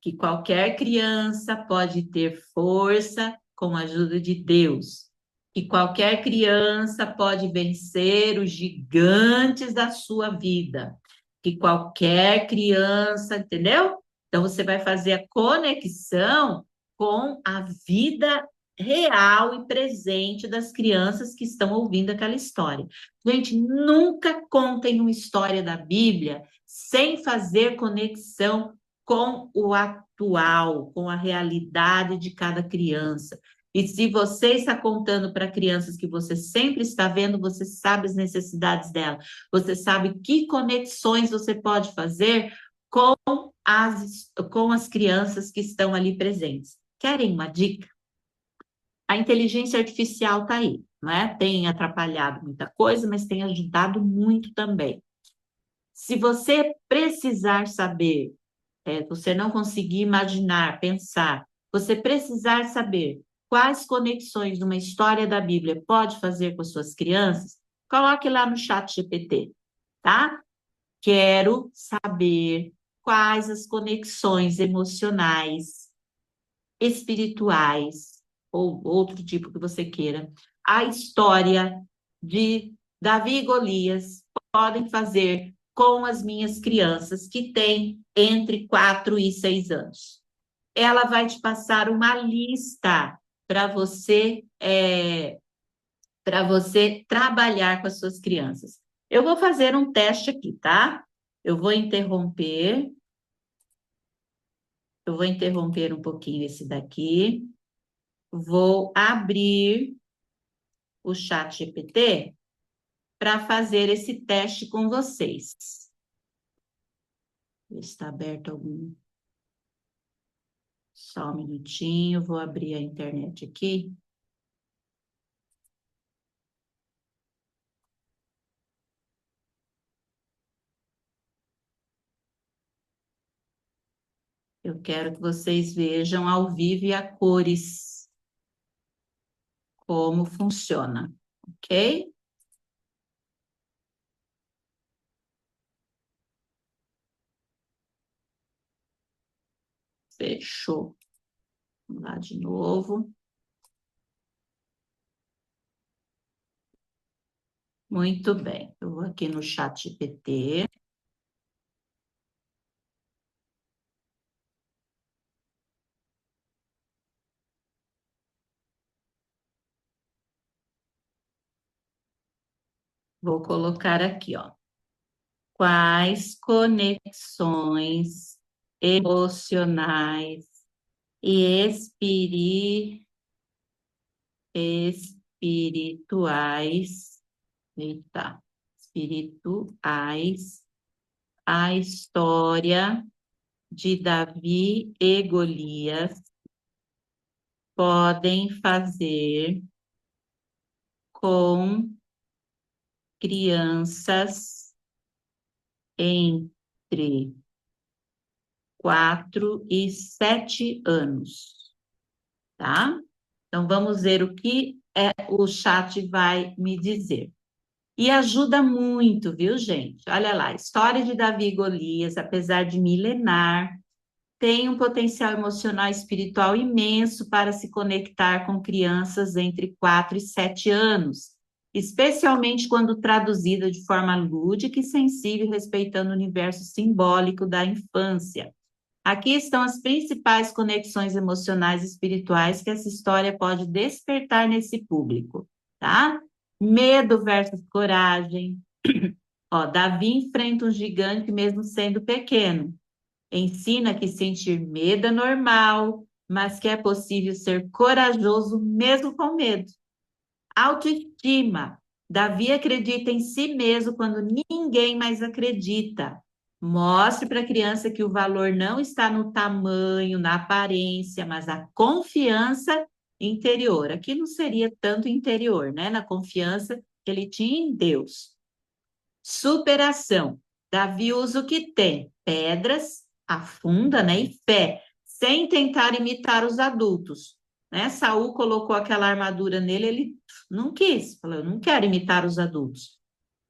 Que qualquer criança pode ter força com a ajuda de Deus. Que qualquer criança pode vencer os gigantes da sua vida. Que qualquer criança, entendeu? Então você vai fazer a conexão com a vida real e presente das crianças que estão ouvindo aquela história. Gente, nunca contem uma história da Bíblia sem fazer conexão com o atual, com a realidade de cada criança. E se você está contando para crianças que você sempre está vendo, você sabe as necessidades dela, você sabe que conexões você pode fazer com as crianças que estão ali presentes. Querem uma dica? A inteligência artificial está aí, não é? Tem atrapalhado muita coisa, mas tem ajudado muito também. Se você precisar saber você não conseguir imaginar, pensar, você precisar saber quais conexões uma história da Bíblia pode fazer com suas crianças, coloque lá no chat GPT, tá? Quero saber quais as conexões emocionais, espirituais, ou outro tipo que você queira, a história de Davi e Golias podem fazer com as minhas crianças que têm entre 4 e 6 anos. Ela vai te passar uma lista para você trabalhar com as suas crianças. Eu vou fazer um teste aqui, tá? Eu vou interromper um pouquinho esse daqui. Vou abrir o chat GPT para fazer esse teste com vocês. Está aberto algum? Só um minutinho, vou abrir a internet aqui. Eu quero que vocês vejam ao vivo e a cores como funciona, ok? Fechou. Vamos lá de novo. Muito bem. Eu vou aqui no chat GPT. Vou colocar aqui, ó. Quais conexões emocionais e espirituais, espirituais, a história de Davi e Golias podem fazer com crianças entre 4 e 7 anos, tá? Então, vamos ver o que o chat vai me dizer. E ajuda muito, viu, gente? Olha lá, a história de Davi e Golias, apesar de milenar, tem um potencial emocional e espiritual imenso para se conectar com crianças entre 4 e 7 anos, especialmente quando traduzida de forma lúdica e sensível, respeitando o universo simbólico da infância. Aqui estão as principais conexões emocionais e espirituais que essa história pode despertar nesse público, tá? Medo versus coragem. Ó, Davi enfrenta um gigante mesmo sendo pequeno. Ensina que sentir medo é normal, mas que é possível ser corajoso mesmo com medo. Autoestima. Davi acredita em si mesmo quando ninguém mais acredita. Mostre para a criança que o valor não está no tamanho, na aparência, mas a confiança interior. Aqui não seria tanto interior, né? Na confiança que ele tinha em Deus. Superação. Davi usa o que tem: pedras, afunda, né? E fé, sem tentar imitar os adultos. Né? Saul colocou aquela armadura nele, ele não quis, falou: eu não quero imitar os adultos.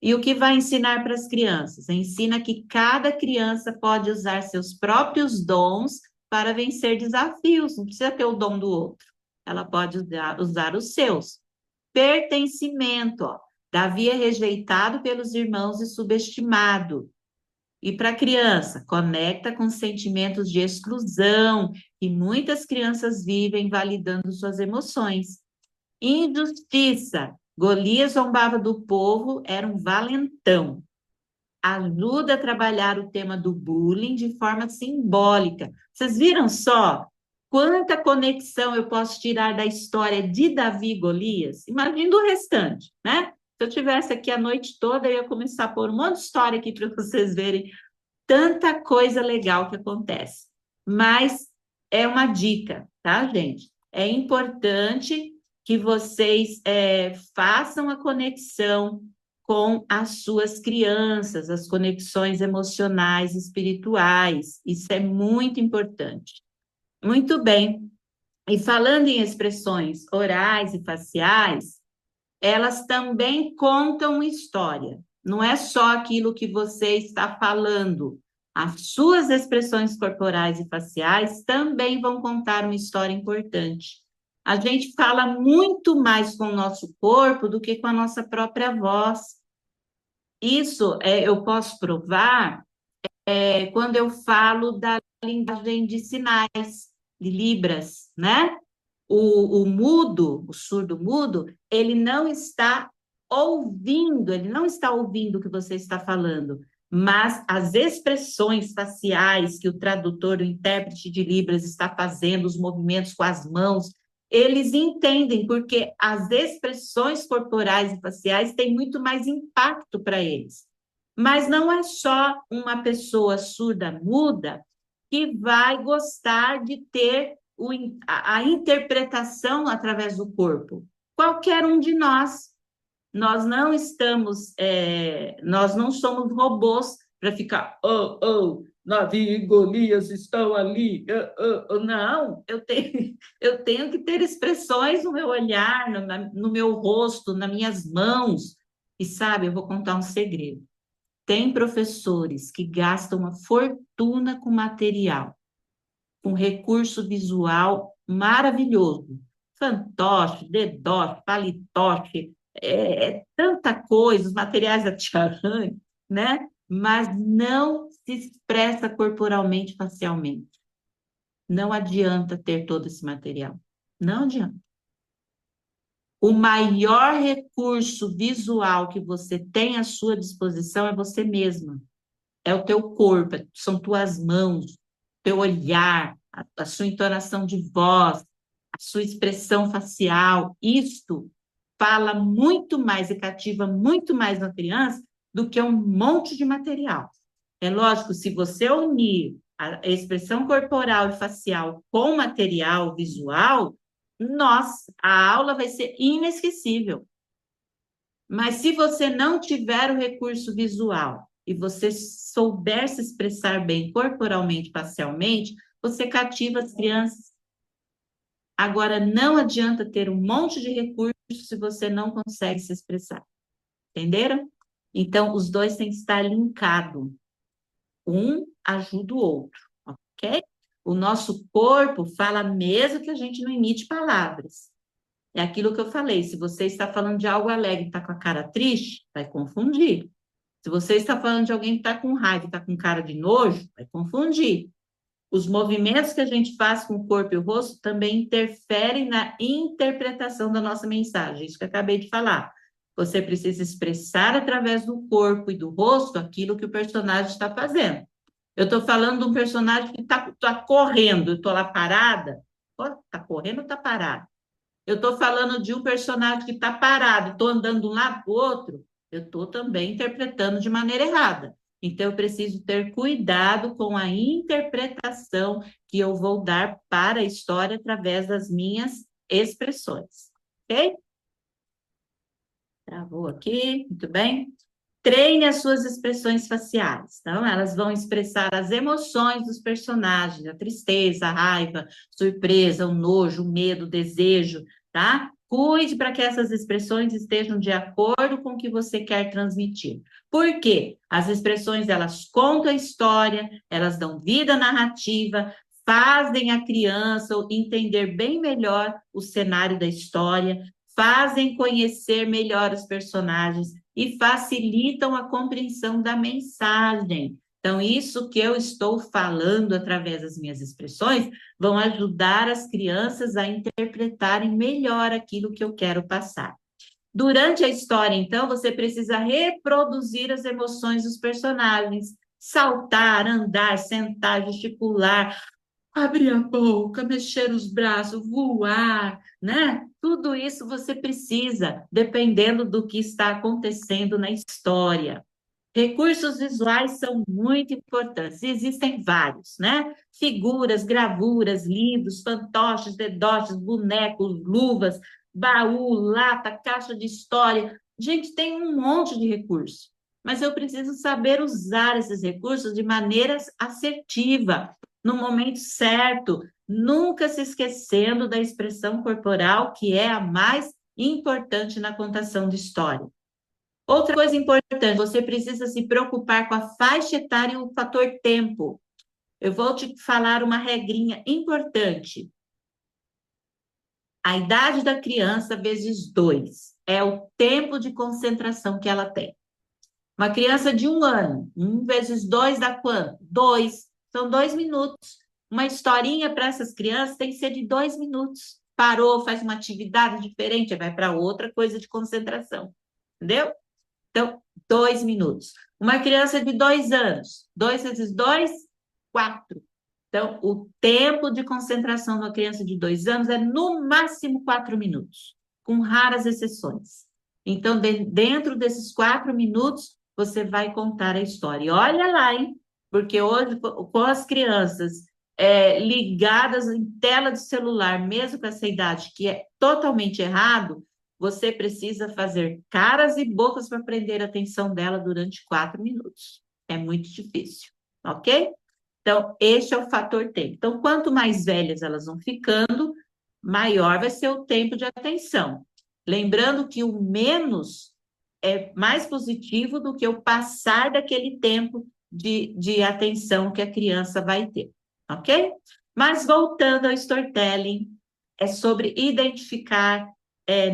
E o que vai ensinar para as crianças? Ensina que cada criança pode usar seus próprios dons para vencer desafios, não precisa ter o dom do outro, ela pode usar os seus. Pertencimento, ó. Davi é rejeitado pelos irmãos e subestimado. E para a criança, conecta com sentimentos de exclusão que muitas crianças vivem validando suas emoções. Injustiça. Golias zombava do povo, era um valentão. Ajuda a trabalhar o tema do bullying de forma simbólica. Vocês viram só quanta conexão eu posso tirar da história de Davi e Golias? Imagina o restante, né? Se eu tivesse aqui a noite toda, eu ia começar a pôr um monte de história aqui para vocês verem tanta coisa legal que acontece. Mas é uma dica, tá, gente? É importante que vocês façam a conexão com as suas crianças, as conexões emocionais, espirituais. Isso é muito importante. Muito bem. E falando em expressões orais e faciais, elas também contam história. Não é só aquilo que você está falando. As suas expressões corporais e faciais também vão contar uma história importante. A gente fala muito mais com o nosso corpo do que com a nossa própria voz. Isso eu posso provar quando eu falo da linguagem de sinais, de Libras, né? O mudo, o surdo mudo, ele não está ouvindo o que você está falando, mas as expressões faciais que o tradutor, o intérprete de Libras está fazendo, os movimentos com as mãos, eles entendem, porque as expressões corporais e faciais têm muito mais impacto para eles. Mas não é só uma pessoa surda muda que vai gostar de ter a interpretação através do corpo. Qualquer um de nós. Nós não somos robôs para ficar, Davi e Golias estão ali. Não, eu tenho que ter expressões no meu olhar, no meu rosto, nas minhas mãos. E sabe, eu vou contar um segredo. Tem professores que gastam uma fortuna com material, com recurso visual maravilhoso. Fantoche, dedoche, palitoche, tanta coisa, os materiais da Tia Rani, né? Mas não se expressa corporalmente, facialmente. Não adianta ter todo esse material. Não adianta. O maior recurso visual que você tem à sua disposição é você mesma. É o teu corpo, são tuas mãos, teu olhar, a sua entonação de voz, a sua expressão facial. Isto fala muito mais e cativa muito mais na criança do que um monte de material. É lógico, se você unir a expressão corporal e facial com material visual, nossa, a aula vai ser inesquecível. Mas se você não tiver o recurso visual e você souber se expressar bem corporalmente, facialmente, você cativa as crianças. Agora, não adianta ter um monte de recursos se você não consegue se expressar. Entenderam? Então, os dois têm que estar linkados. Um ajuda o outro, ok? O nosso corpo fala mesmo que a gente não emite palavras. É aquilo que eu falei, se você está falando de algo alegre e está com a cara triste, vai confundir. Se você está falando de alguém que está com raiva e está com cara de nojo, vai confundir. Os movimentos que a gente faz com o corpo e o rosto também interferem na interpretação da nossa mensagem, isso que eu acabei de falar. Você precisa expressar através do corpo e do rosto aquilo que o personagem está fazendo. Eu estou falando de um personagem que tá correndo, eu estou lá parada. Está correndo ou está parada? Eu estou falando de um personagem que está parado, estou andando de um lado para o outro, eu estou também interpretando de maneira errada. Então, eu preciso ter cuidado com a interpretação que eu vou dar para a história através das minhas expressões. Ok? Travou aqui, muito bem. Treine as suas expressões faciais. Então, elas vão expressar as emoções dos personagens, a tristeza, a raiva, surpresa, o nojo, o medo, o desejo, tá? Cuide para que essas expressões estejam de acordo com o que você quer transmitir. Por quê? As expressões, elas contam a história, elas dão vida à narrativa, fazem a criança entender bem melhor o cenário da história, fazem conhecer melhor os personagens e facilitam a compreensão da mensagem. Então, isso que eu estou falando através das minhas expressões vão ajudar as crianças a interpretarem melhor aquilo que eu quero passar. Durante a história, então, você precisa reproduzir as emoções dos personagens, saltar, andar, sentar, gesticular, abrir a boca, mexer os braços, voar, né? Tudo isso você precisa, dependendo do que está acontecendo na história. Recursos visuais são muito importantes, existem vários, né? Figuras, gravuras, livros, fantoches, dedoches, bonecos, luvas, baú, lata, caixa de história. Gente, tem um monte de recursos, mas eu preciso saber usar esses recursos de maneira assertiva, no momento certo, nunca se esquecendo da expressão corporal, que é a mais importante na contação de história. Outra coisa importante, você precisa se preocupar com a faixa etária e o fator tempo. Eu vou te falar uma regrinha importante. A idade da criança vezes 2 é o tempo de concentração que ela tem. Uma criança de 1 ano, 1 vezes 2 dá quanto? 2. São 2 minutos. Uma historinha para essas crianças tem que ser de 2 minutos. Parou, faz uma atividade diferente, vai para outra coisa de concentração. Entendeu? Então, 2 minutos. Uma criança de 2 anos, 2 vezes 2, 4. Então, o tempo de concentração de uma criança de 2 anos é no máximo 4 minutos, com raras exceções. Então, dentro desses 4 minutos, você vai contar a história. E olha lá, hein? Porque hoje, com as crianças ligadas em tela de celular, mesmo com essa idade, que é totalmente errado, você precisa fazer caras e bocas para prender a atenção dela durante 4 minutos. É muito difícil, ok? Então, este é o fator tempo. Então, quanto mais velhas elas vão ficando, maior vai ser o tempo de atenção. Lembrando que o menos é mais positivo do que o passar daquele tempo de atenção que a criança vai ter, ok? Mas voltando ao storytelling, é sobre identificar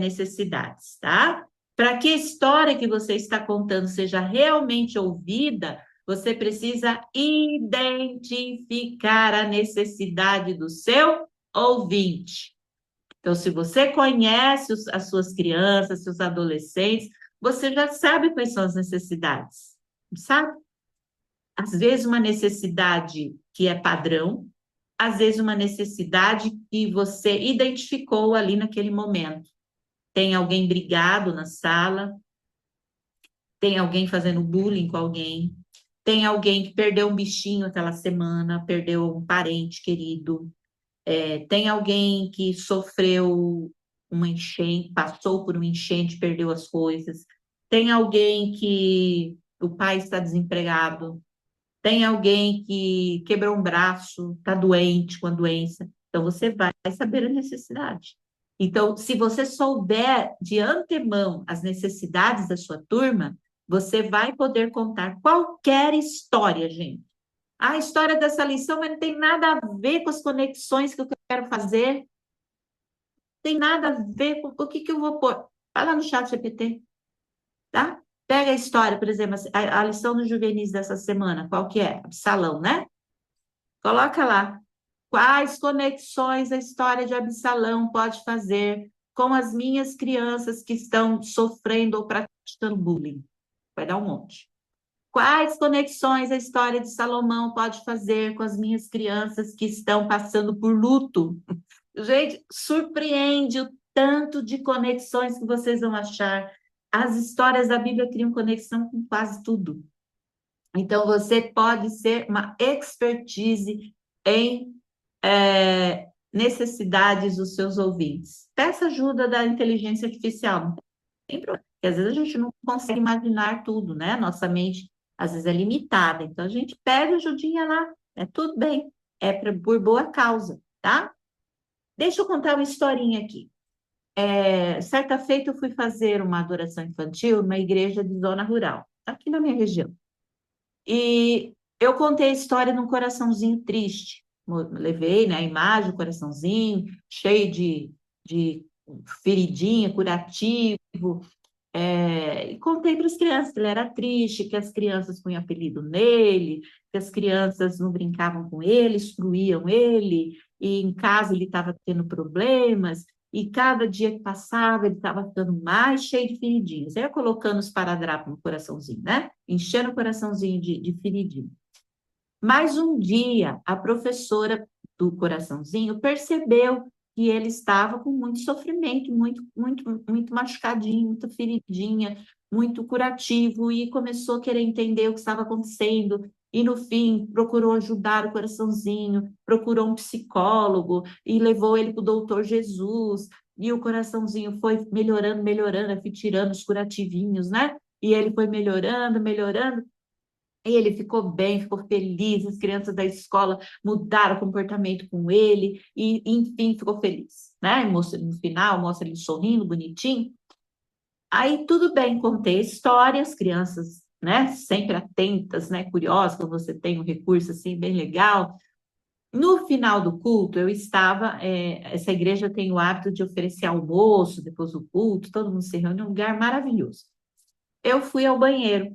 necessidades, tá? Para que a história que você está contando seja realmente ouvida, você precisa identificar a necessidade do seu ouvinte. Então, se você conhece as suas crianças, seus adolescentes, você já sabe quais são as necessidades, sabe? Às vezes, uma necessidade que é padrão, às vezes, uma necessidade que você identificou ali naquele momento. Tem alguém brigado na sala, tem alguém fazendo bullying com alguém, tem alguém que perdeu um bichinho aquela semana, perdeu um parente querido, tem alguém que sofreu uma enchente, passou por uma enchente, perdeu as coisas, tem alguém que o pai está desempregado, tem alguém que quebrou um braço, está doente com a doença. Então, você vai saber a necessidade. Então, se você souber de antemão as necessidades da sua turma, você vai poder contar qualquer história, gente. A história dessa lição, mas não tem nada a ver com as conexões que eu quero fazer. Tem nada a ver com o que eu vou pôr. Vai lá no chat GPT, tá? Pega a história, por exemplo, a lição dos juvenis dessa semana, qual que é? Absalão, né? Coloca lá. Quais conexões a história de Absalão pode fazer com as minhas crianças que estão sofrendo ou praticando bullying? Vai dar um monte. Quais conexões a história de Salomão pode fazer com as minhas crianças que estão passando por luto? Gente, surpreende o tanto de conexões que vocês vão achar. As histórias da Bíblia criam conexão com quase tudo. Então, você pode ser uma expertise em necessidades dos seus ouvintes. Peça ajuda da inteligência artificial, não tem problema, porque às vezes a gente não consegue imaginar tudo, né? Nossa mente, às vezes, é limitada. Então, a gente pede ajudinha lá, é tudo bem, por boa causa, tá? Deixa eu contar uma historinha aqui. Certa feita, eu fui fazer uma adoração infantil numa igreja de zona rural, aqui na minha região. E eu contei a história num coraçãozinho triste. Levei, né, a imagem, o coraçãozinho, cheio de feridinha, curativo. E contei para as crianças que ele era triste, que as crianças punham apelido nele, que as crianças não brincavam com ele, excluíam ele, e em casa ele estava tendo problemas, e cada dia que passava ele estava ficando mais cheio de feridinhas. Aí eu colocando os paradrapos no coraçãozinho, né? Enchendo o coraçãozinho de feridinho. Mas um dia, a professora do coraçãozinho percebeu que ele estava com muito sofrimento, muito machucadinho, muita feridinha, muito curativo, e começou a querer entender o que estava acontecendo. E, no fim, procurou ajudar o coraçãozinho, procurou um psicólogo e levou ele para o doutor Jesus. E o coraçãozinho foi melhorando, melhorando, foi tirando os curativinhos, né? E ele foi melhorando, melhorando. E ele ficou bem, ficou feliz, as crianças da escola mudaram o comportamento com ele, e enfim, ficou feliz, né? No final, mostra ele sorrindo, bonitinho. Aí tudo bem, contei a história, as crianças, né, sempre atentas, né, curiosas, quando você tem um recurso assim bem legal. No final do culto, eu estava, essa igreja tem o hábito de oferecer almoço depois do culto, todo mundo se reúne, é um lugar maravilhoso. Eu fui ao banheiro.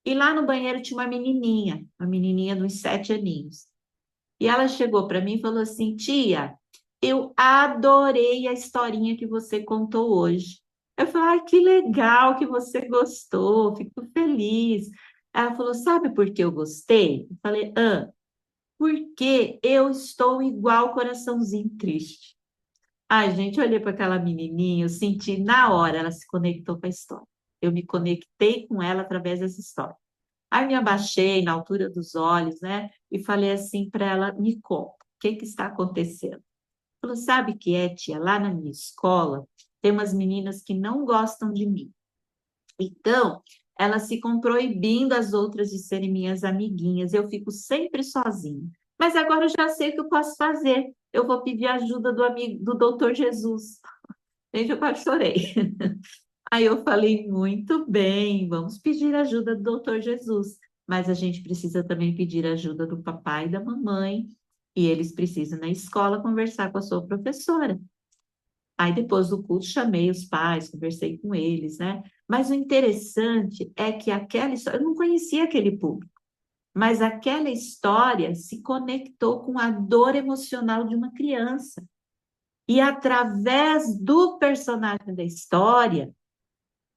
E lá no banheiro tinha uma menininha de uns 7 aninhos. E ela chegou para mim e falou assim: tia, eu adorei a historinha que você contou hoje. Eu falei: ai, que legal que você gostou, fico feliz. Ela falou: sabe por que eu gostei? Eu falei: porque eu estou igual coraçãozinho triste. Ai, gente, eu olhei para aquela menininha, eu senti na hora, ela se conectou com a história. Eu me conectei com ela através dessa história. Aí me abaixei na altura dos olhos, né? E falei assim para ela: me conta, o que que está acontecendo? Falou: sabe o que é, tia? Lá na minha escola tem umas meninas que não gostam de mim. Então, elas ficam proibindo as outras de serem minhas amiguinhas. Eu fico sempre sozinha. Mas agora eu já sei o que eu posso fazer. Eu vou pedir ajuda do amigo, do doutor Jesus. Gente, eu quase chorei. Aí eu falei: muito bem, vamos pedir ajuda do doutor Jesus, mas a gente precisa também pedir ajuda do papai e da mamãe, e eles precisam na escola conversar com a sua professora. Aí depois do culto chamei os pais, conversei com eles, né? Mas o interessante é que aquela história, eu não conhecia aquele público, mas aquela história se conectou com a dor emocional de uma criança. E através do personagem da história,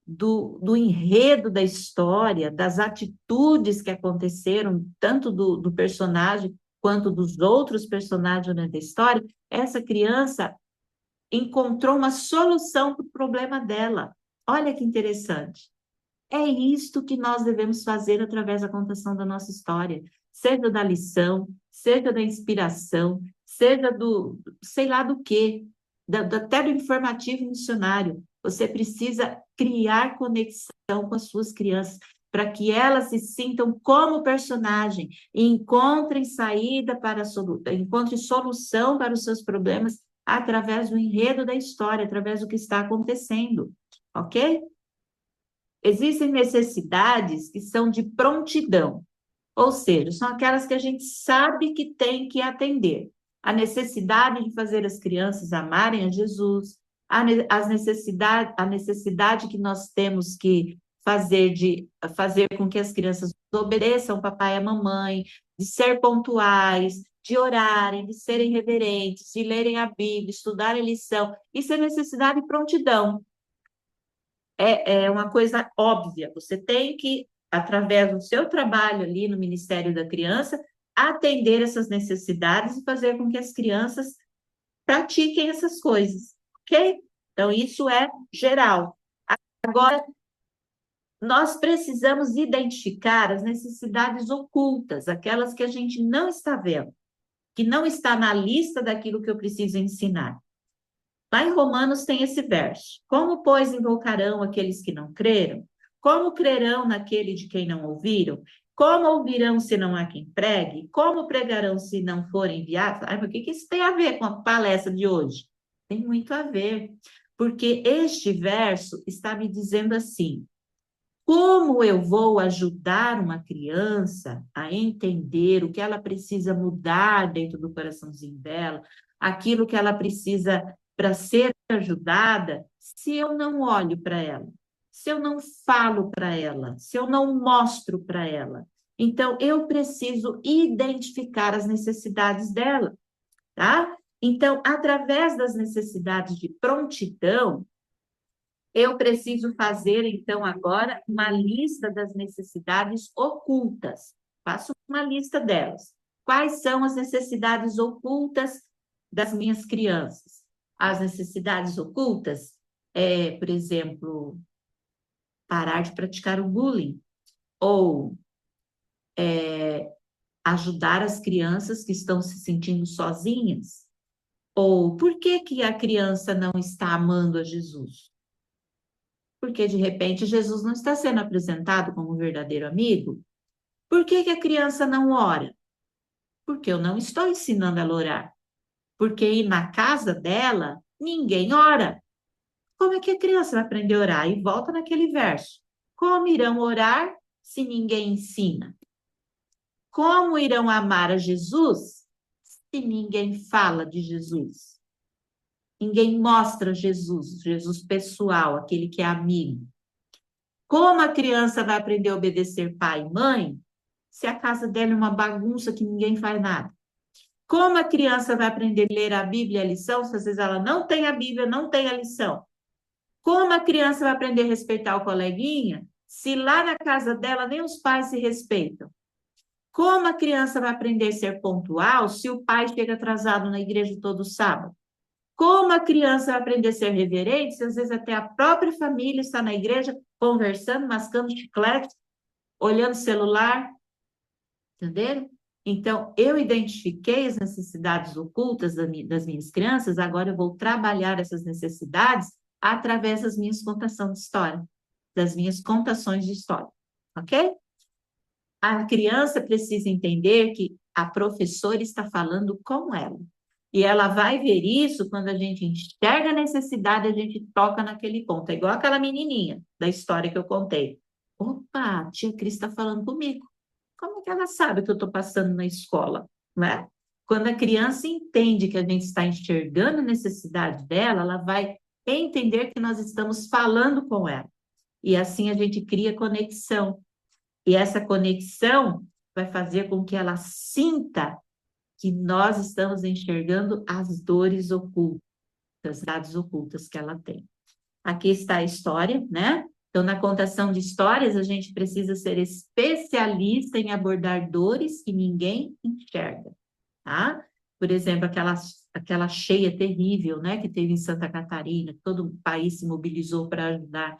do enredo da história, das atitudes que aconteceram, tanto do personagem quanto dos outros personagens da história, essa criança encontrou uma solução para o problema dela. Olha que interessante. É isto que nós devemos fazer através da contação da nossa história, seja da lição, seja da inspiração, seja sei lá do quê, até do informativo missionário. Você precisa criar conexão com as suas crianças para que elas se sintam como personagem e encontrem encontrem solução para os seus problemas através do enredo da história, através do que está acontecendo, ok? Existem necessidades que são de prontidão, ou seja, são aquelas que a gente sabe que tem que atender. A necessidade de fazer as crianças amarem a Jesus, a necessidade que nós temos que fazer com que as crianças obedeçam o papai e a mamãe, de ser pontuais, de orarem, de serem reverentes, de lerem a Bíblia, estudarem a lição. Isso é necessidade de prontidão. É uma coisa óbvia, você tem que através do seu trabalho ali no Ministério da Criança, atender essas necessidades e fazer com que as crianças pratiquem essas coisas, ok? Então, isso é geral. Agora, nós precisamos identificar as necessidades ocultas, aquelas que a gente não está vendo, que não está na lista daquilo que eu preciso ensinar. Lá em Romanos tem esse verso: como, pois, invocarão aqueles que não creram? Como crerão naquele de quem não ouviram? Como ouvirão se não há quem pregue? Como pregarão se não forem enviados? Ai, mas o que isso tem a ver com a palestra de hoje? Tem muito a ver, porque este verso está me dizendo assim: como eu vou ajudar uma criança a entender o que ela precisa mudar dentro do coraçãozinho dela, aquilo que ela precisa para ser ajudada, se eu não olho para ela, se eu não falo para ela, se eu não mostro para ela? Então, eu preciso identificar as necessidades dela, tá? Então, através das necessidades de prontidão, eu preciso fazer, então, agora uma lista das necessidades ocultas. Faço uma lista delas. Quais são as necessidades ocultas das minhas crianças? As necessidades ocultas por exemplo, parar de praticar o bullying, ou ajudar as crianças que estão se sentindo sozinhas, ou por que que a criança não está amando a Jesus? Porque, de repente, Jesus não está sendo apresentado como um verdadeiro amigo. Por que que a criança não ora? Porque eu não estou ensinando ela a orar. Porque ir na casa dela, ninguém ora. Como é que a criança vai aprender a orar? E volta naquele verso. Como irão orar se ninguém ensina? Como irão amar a Jesus se ninguém fala de Jesus? Ninguém mostra Jesus, Jesus pessoal, aquele que é amigo. Como a criança vai aprender a obedecer pai e mãe se a casa dela é uma bagunça que ninguém faz nada? Como a criança vai aprender a ler a Bíblia e a lição se às vezes ela não tem a Bíblia, não tem a lição? Como a criança vai aprender a respeitar o coleguinha se lá na casa dela nem os pais se respeitam? Como a criança vai aprender a ser pontual se o pai chega atrasado na igreja todo sábado? Como a criança vai aprender a ser reverente se às vezes até a própria família está na igreja conversando, mascando chiclete, olhando celular? Entenderam? Então, eu identifiquei as necessidades ocultas das minhas crianças, agora eu vou trabalhar essas necessidades através das minhas contações de história, das minhas contações de história, ok? A criança precisa entender que a professora está falando com ela. E ela vai ver isso quando a gente enxerga a necessidade, a gente toca naquele ponto. É igual aquela menininha da história que eu contei. Opa, a tia Cris está falando comigo. Como é que ela sabe o que eu estou passando na escola, né? Quando a criança entende que a gente está enxergando a necessidade dela, ela vai entender que nós estamos falando com ela. E assim a gente cria conexão. E essa conexão vai fazer com que ela sinta que nós estamos enxergando as dores ocultas, as dados ocultas que ela tem. Aqui está a história, né? Então, na contação de histórias, a gente precisa ser especialista em abordar dores que ninguém enxerga, tá? Por exemplo, aquela cheia terrível, né, que teve em Santa Catarina, que todo o país se mobilizou para ajudar.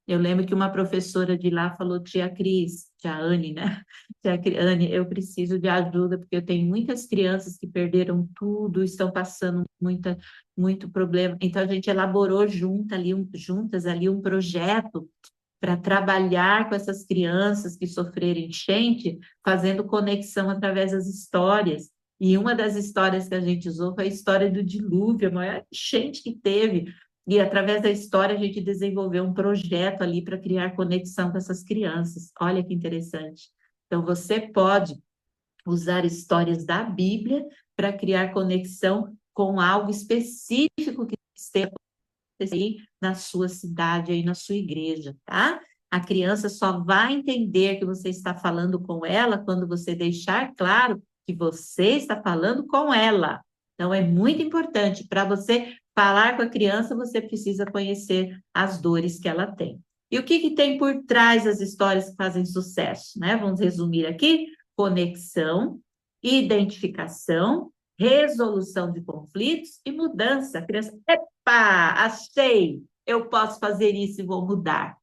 Eu lembro que uma professora de lá falou: tia Cris, tia Anne, né? Tia Anne, eu preciso de ajuda, porque eu tenho muitas crianças que perderam tudo, estão passando muito problema. Então, a gente elaborou juntas ali um projeto para trabalhar com essas crianças que sofreram enchente, fazendo conexão através das histórias. E uma das histórias que a gente usou foi a história do dilúvio, a maior enchente que teve. E através da história a gente desenvolveu um projeto ali para criar conexão com essas crianças. Olha que interessante. Então, você pode usar histórias da Bíblia para criar conexão com algo específico que esteja aí na sua cidade, aí na sua igreja, tá? A criança só vai entender que você está falando com ela quando você deixar claro que você está falando com ela. Então, é muito importante. Para você falar com a criança, você precisa conhecer as dores que ela tem. E o que tem por trás das histórias que fazem sucesso, né? Vamos resumir aqui: conexão, identificação, resolução de conflitos e mudança. A criança, epa, achei, eu posso fazer isso e vou mudar.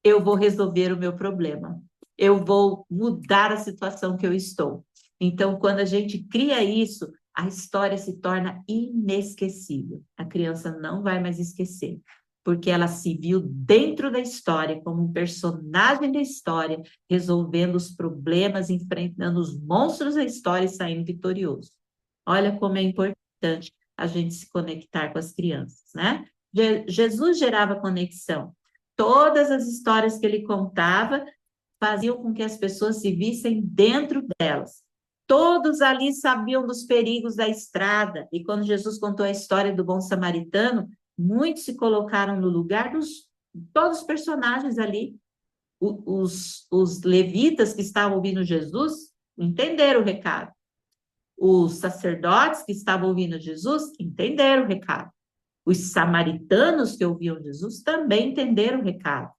Eu vou resolver o meu problema. Eu vou mudar a situação que eu estou. Então, quando a gente cria isso, a história se torna inesquecível. A criança não vai mais esquecer, porque ela se viu dentro da história, como um personagem da história, resolvendo os problemas, enfrentando os monstros da história e saindo vitorioso. Olha como é importante a gente se conectar com as crianças, né? Jesus gerava conexão. Todas as histórias que ele contava faziam com que as pessoas se vissem dentro delas. Todos ali sabiam dos perigos da estrada. E quando Jesus contou a história do bom samaritano, muitos se colocaram no lugar dos todos os personagens ali. Os levitas que estavam ouvindo Jesus entenderam o recado. Os sacerdotes que estavam ouvindo Jesus entenderam o recado. Os samaritanos que ouviam Jesus também entenderam o recado.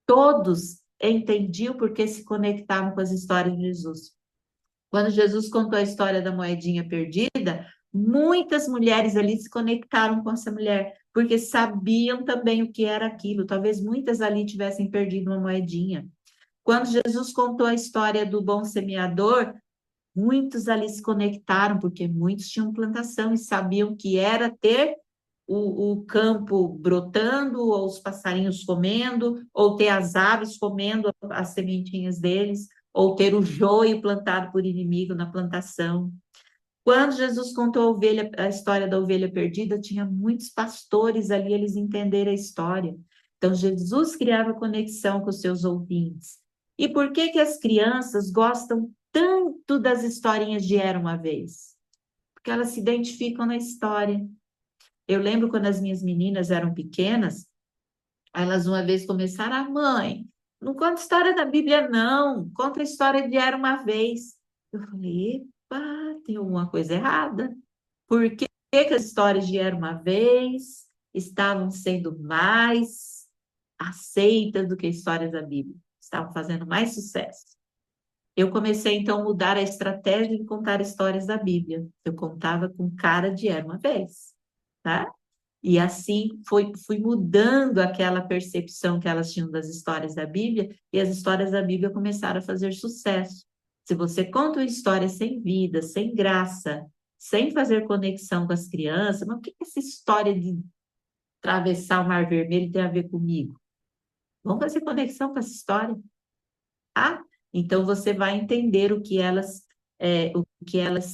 Todos entendiam porque se conectavam com as histórias de Jesus. Quando Jesus contou a história da moedinha perdida, muitas mulheres ali se conectaram com essa mulher, porque sabiam também o que era aquilo. Talvez muitas ali tivessem perdido uma moedinha. Quando Jesus contou a história do bom semeador, muitos ali se conectaram, porque muitos tinham plantação e sabiam que era ter o campo brotando, ou os passarinhos comendo, ou ter as aves comendo as sementinhas deles, ou ter o joio plantado por inimigo na plantação. Quando Jesus contou a história da ovelha perdida, tinha muitos pastores ali, eles entenderam a história. Então, Jesus criava conexão com os seus ouvintes. E por que as crianças gostam tanto das historinhas de Era uma Vez? Porque elas se identificam na história. Eu lembro quando as minhas meninas eram pequenas, elas uma vez começaram, mãe, não conta história da Bíblia, não, conta a história de Era uma Vez. Eu falei, epa, tem alguma coisa errada. Por que as histórias de Era uma Vez estavam sendo mais aceitas do que histórias da Bíblia? Estavam fazendo mais sucesso. Eu comecei, então, a mudar a estratégia de contar histórias da Bíblia. Eu contava com cara de Era uma Vez, tá? E assim fui mudando aquela percepção que elas tinham das histórias da Bíblia, e as histórias da Bíblia começaram a fazer sucesso. Se você conta uma história sem vida, sem graça, sem fazer conexão com as crianças, mas o que essa história de atravessar o Mar Vermelho tem a ver comigo? Vamos fazer conexão com essa história, tá? Então você vai entender o que elas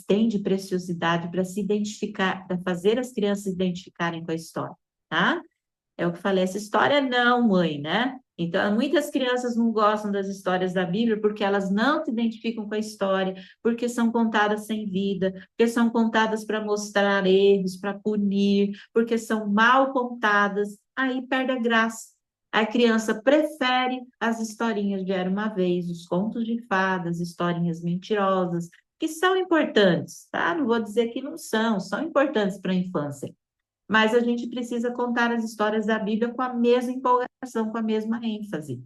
têm de preciosidade para se identificar, para fazer as crianças se identificarem com a história, tá? É o que falei, essa história não, mãe, né? Então, muitas crianças não gostam das histórias da Bíblia porque elas não se identificam com a história, porque são contadas sem vida, porque são contadas para mostrar erros, para punir, porque são mal contadas, aí perde a graça. A criança prefere as historinhas de Era uma Vez, os contos de fadas, historinhas mentirosas, que são importantes, tá? Não vou dizer que não são, são importantes para a infância. Mas a gente precisa contar as histórias da Bíblia com a mesma empolgação, com a mesma ênfase.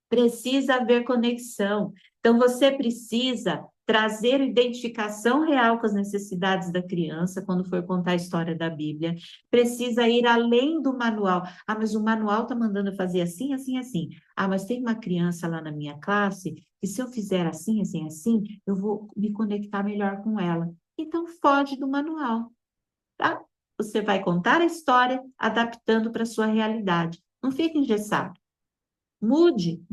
Precisa haver conexão. Então, você precisa trazer identificação real com as necessidades da criança quando for contar a história da Bíblia. Precisa ir além do manual. Ah, mas o manual está mandando fazer assim, assim, assim. Ah, mas tem uma criança lá na minha classe que se eu fizer assim, assim, assim, eu vou me conectar melhor com ela. Então, foge do manual, tá? Você vai contar a história adaptando para a sua realidade. Não fique engessado. Mude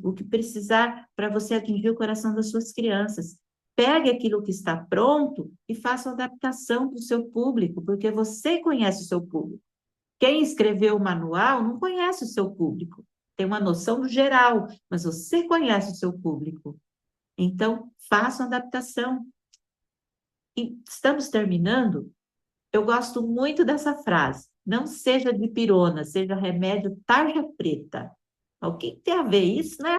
o que precisar para você atingir o coração das suas crianças. Pegue aquilo que está pronto e faça uma adaptação para o seu público, porque você conhece o seu público. Quem escreveu o manual não conhece o seu público. Tem uma noção do geral, mas você conhece o seu público. Então, faça uma adaptação. E estamos terminando. Eu gosto muito dessa frase. Não seja dipirona, seja remédio tarja preta. O que tem a ver isso, né?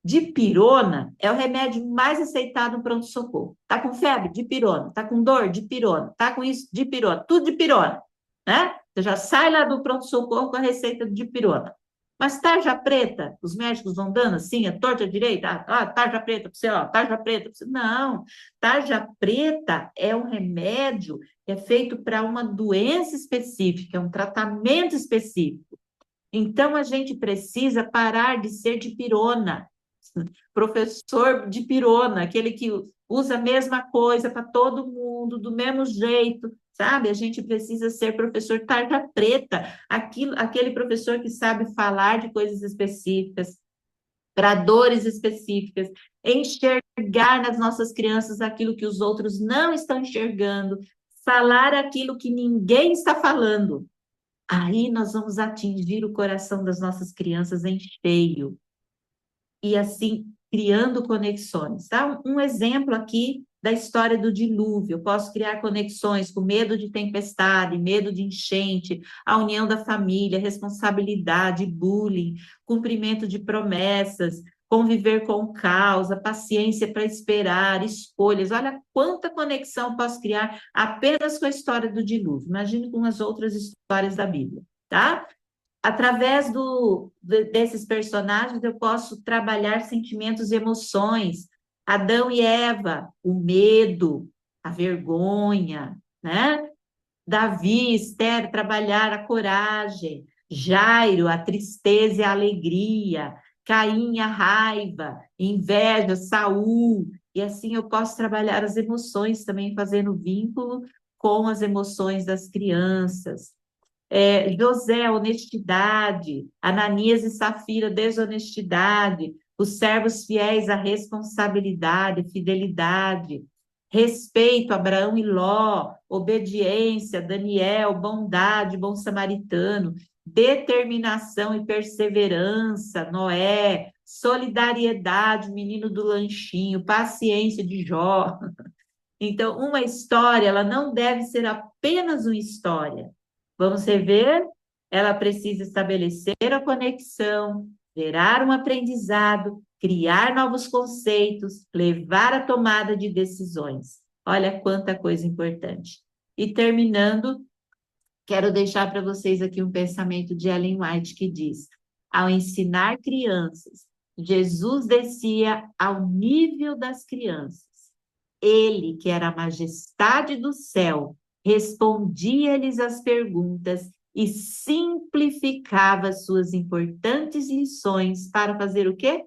Dipirona é o remédio mais aceitado no pronto-socorro. Tá com febre? Dipirona. Tá com dor? Dipirona. Tá com isso? Dipirona. Tudo dipirona, né? Você já sai lá do pronto-socorro com a receita de pirona. Mas tarja preta, os médicos vão dando assim, a torta direita, tarja preta para você, ó, tarja preta para você. Não, tarja preta é um remédio que é feito para uma doença específica, é um tratamento específico. Então, a gente precisa parar de ser de pirona, professor de pirona, aquele que usa a mesma coisa para todo mundo, do mesmo jeito, sabe? A gente precisa ser professor tarja preta, aquele professor que sabe falar de coisas específicas, para dores específicas, enxergar nas nossas crianças aquilo que os outros não estão enxergando, falar aquilo que ninguém está falando. Aí nós vamos atingir o coração das nossas crianças em cheio e assim criando conexões. Tá? Um exemplo aqui da história do dilúvio. Eu posso criar conexões com medo de tempestade, medo de enchente, a união da família, responsabilidade, bullying, cumprimento de promessas, conviver com o caos, a paciência para esperar, escolhas. Olha quanta conexão posso criar apenas com a história do dilúvio. Imagine com as outras histórias da Bíblia, tá? Através desses personagens, eu posso trabalhar sentimentos e emoções. Adão e Eva, o medo, a vergonha, né? Davi, Esther, trabalhar a coragem. Jairo, a tristeza e a alegria. Caim, a raiva, inveja, Saul. E assim eu posso trabalhar as emoções também, fazendo vínculo com as emoções das crianças. José, honestidade, Ananias e Safira, desonestidade, os servos fiéis, a responsabilidade, fidelidade, respeito, Abraão e Ló, obediência, Daniel, bondade, bom samaritano, determinação e perseverança, Noé, solidariedade, menino do lanchinho, paciência de Jó. Então, uma história, ela não deve ser apenas uma história. Vamos rever? Ela precisa estabelecer a conexão, gerar um aprendizado, criar novos conceitos, levar à tomada de decisões. Olha quanta coisa importante. E terminando, quero deixar para vocês aqui um pensamento de Ellen White que diz: ao ensinar crianças, Jesus descia ao nível das crianças. Ele, que era a majestade do céu, respondia-lhes as perguntas e simplificava suas importantes lições para fazer o quê?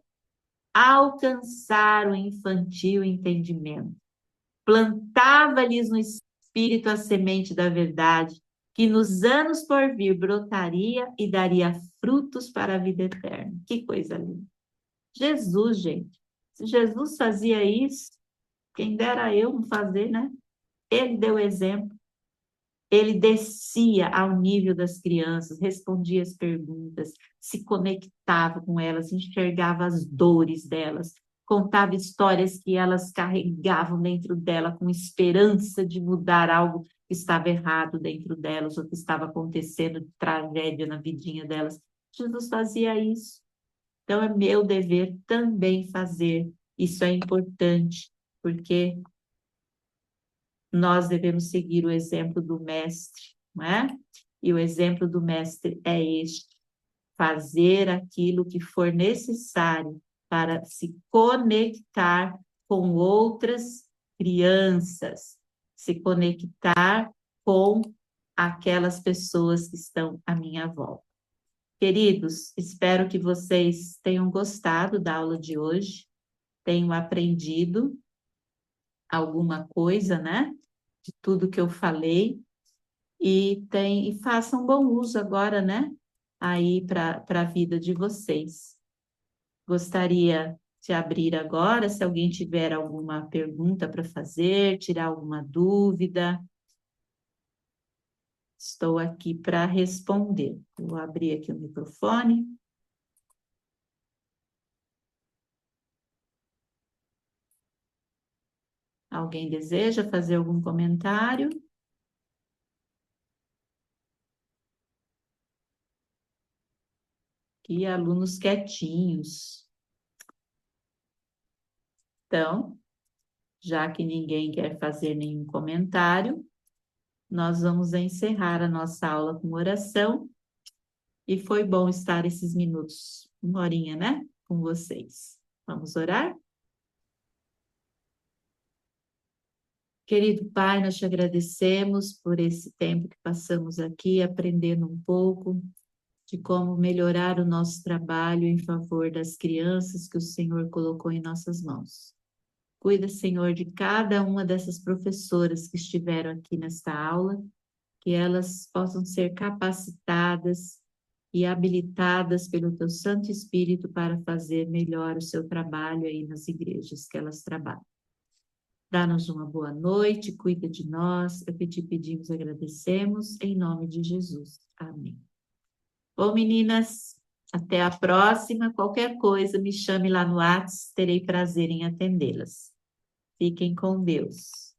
Alcançar o infantil entendimento. Plantava-lhes no espírito a semente da verdade, que nos anos por vir brotaria e daria frutos para a vida eterna. Que coisa linda. Jesus, gente. Se Jesus fazia isso, quem dera eu não fazer, né? Ele deu exemplo. Ele descia ao nível das crianças, respondia as perguntas, se conectava com elas, enxergava as dores delas, contava histórias que elas carregavam dentro dela com esperança de mudar algo que estava errado dentro delas, ou que estava acontecendo de tragédia na vidinha delas. Jesus fazia isso. Então é meu dever também fazer. Isso é importante, porque nós devemos seguir o exemplo do mestre, não é? E o exemplo do mestre é este: fazer aquilo que for necessário para se conectar com outras crianças, se conectar com aquelas pessoas que estão à minha volta. Queridos, espero que vocês tenham gostado da aula de hoje, tenham aprendido alguma coisa, né? De tudo que eu falei e façam bom uso agora, né? Aí para a vida de vocês. Gostaria de abrir agora, se alguém tiver alguma pergunta para fazer, tirar alguma dúvida. Estou aqui para responder. Vou abrir aqui o microfone. Alguém deseja fazer algum comentário? E alunos quietinhos. Então, já que ninguém quer fazer nenhum comentário, nós vamos encerrar a nossa aula com oração. E foi bom estar esses minutos, uma horinha, né? Com vocês. Vamos orar? Querido Pai, nós te agradecemos por esse tempo que passamos aqui, aprendendo um pouco de como melhorar o nosso trabalho em favor das crianças que o Senhor colocou em nossas mãos. Cuida, Senhor, de cada uma dessas professoras que estiveram aqui nesta aula, que elas possam ser capacitadas e habilitadas pelo Teu Santo Espírito para fazer melhor o seu trabalho aí nas igrejas que elas trabalham. Dá-nos uma boa noite, cuida de nós, é o que te pedimos, agradecemos, em nome de Jesus. Amém. Bom, meninas, até a próxima. Qualquer coisa, me chame lá no WhatsApp, terei prazer em atendê-las. Fiquem com Deus.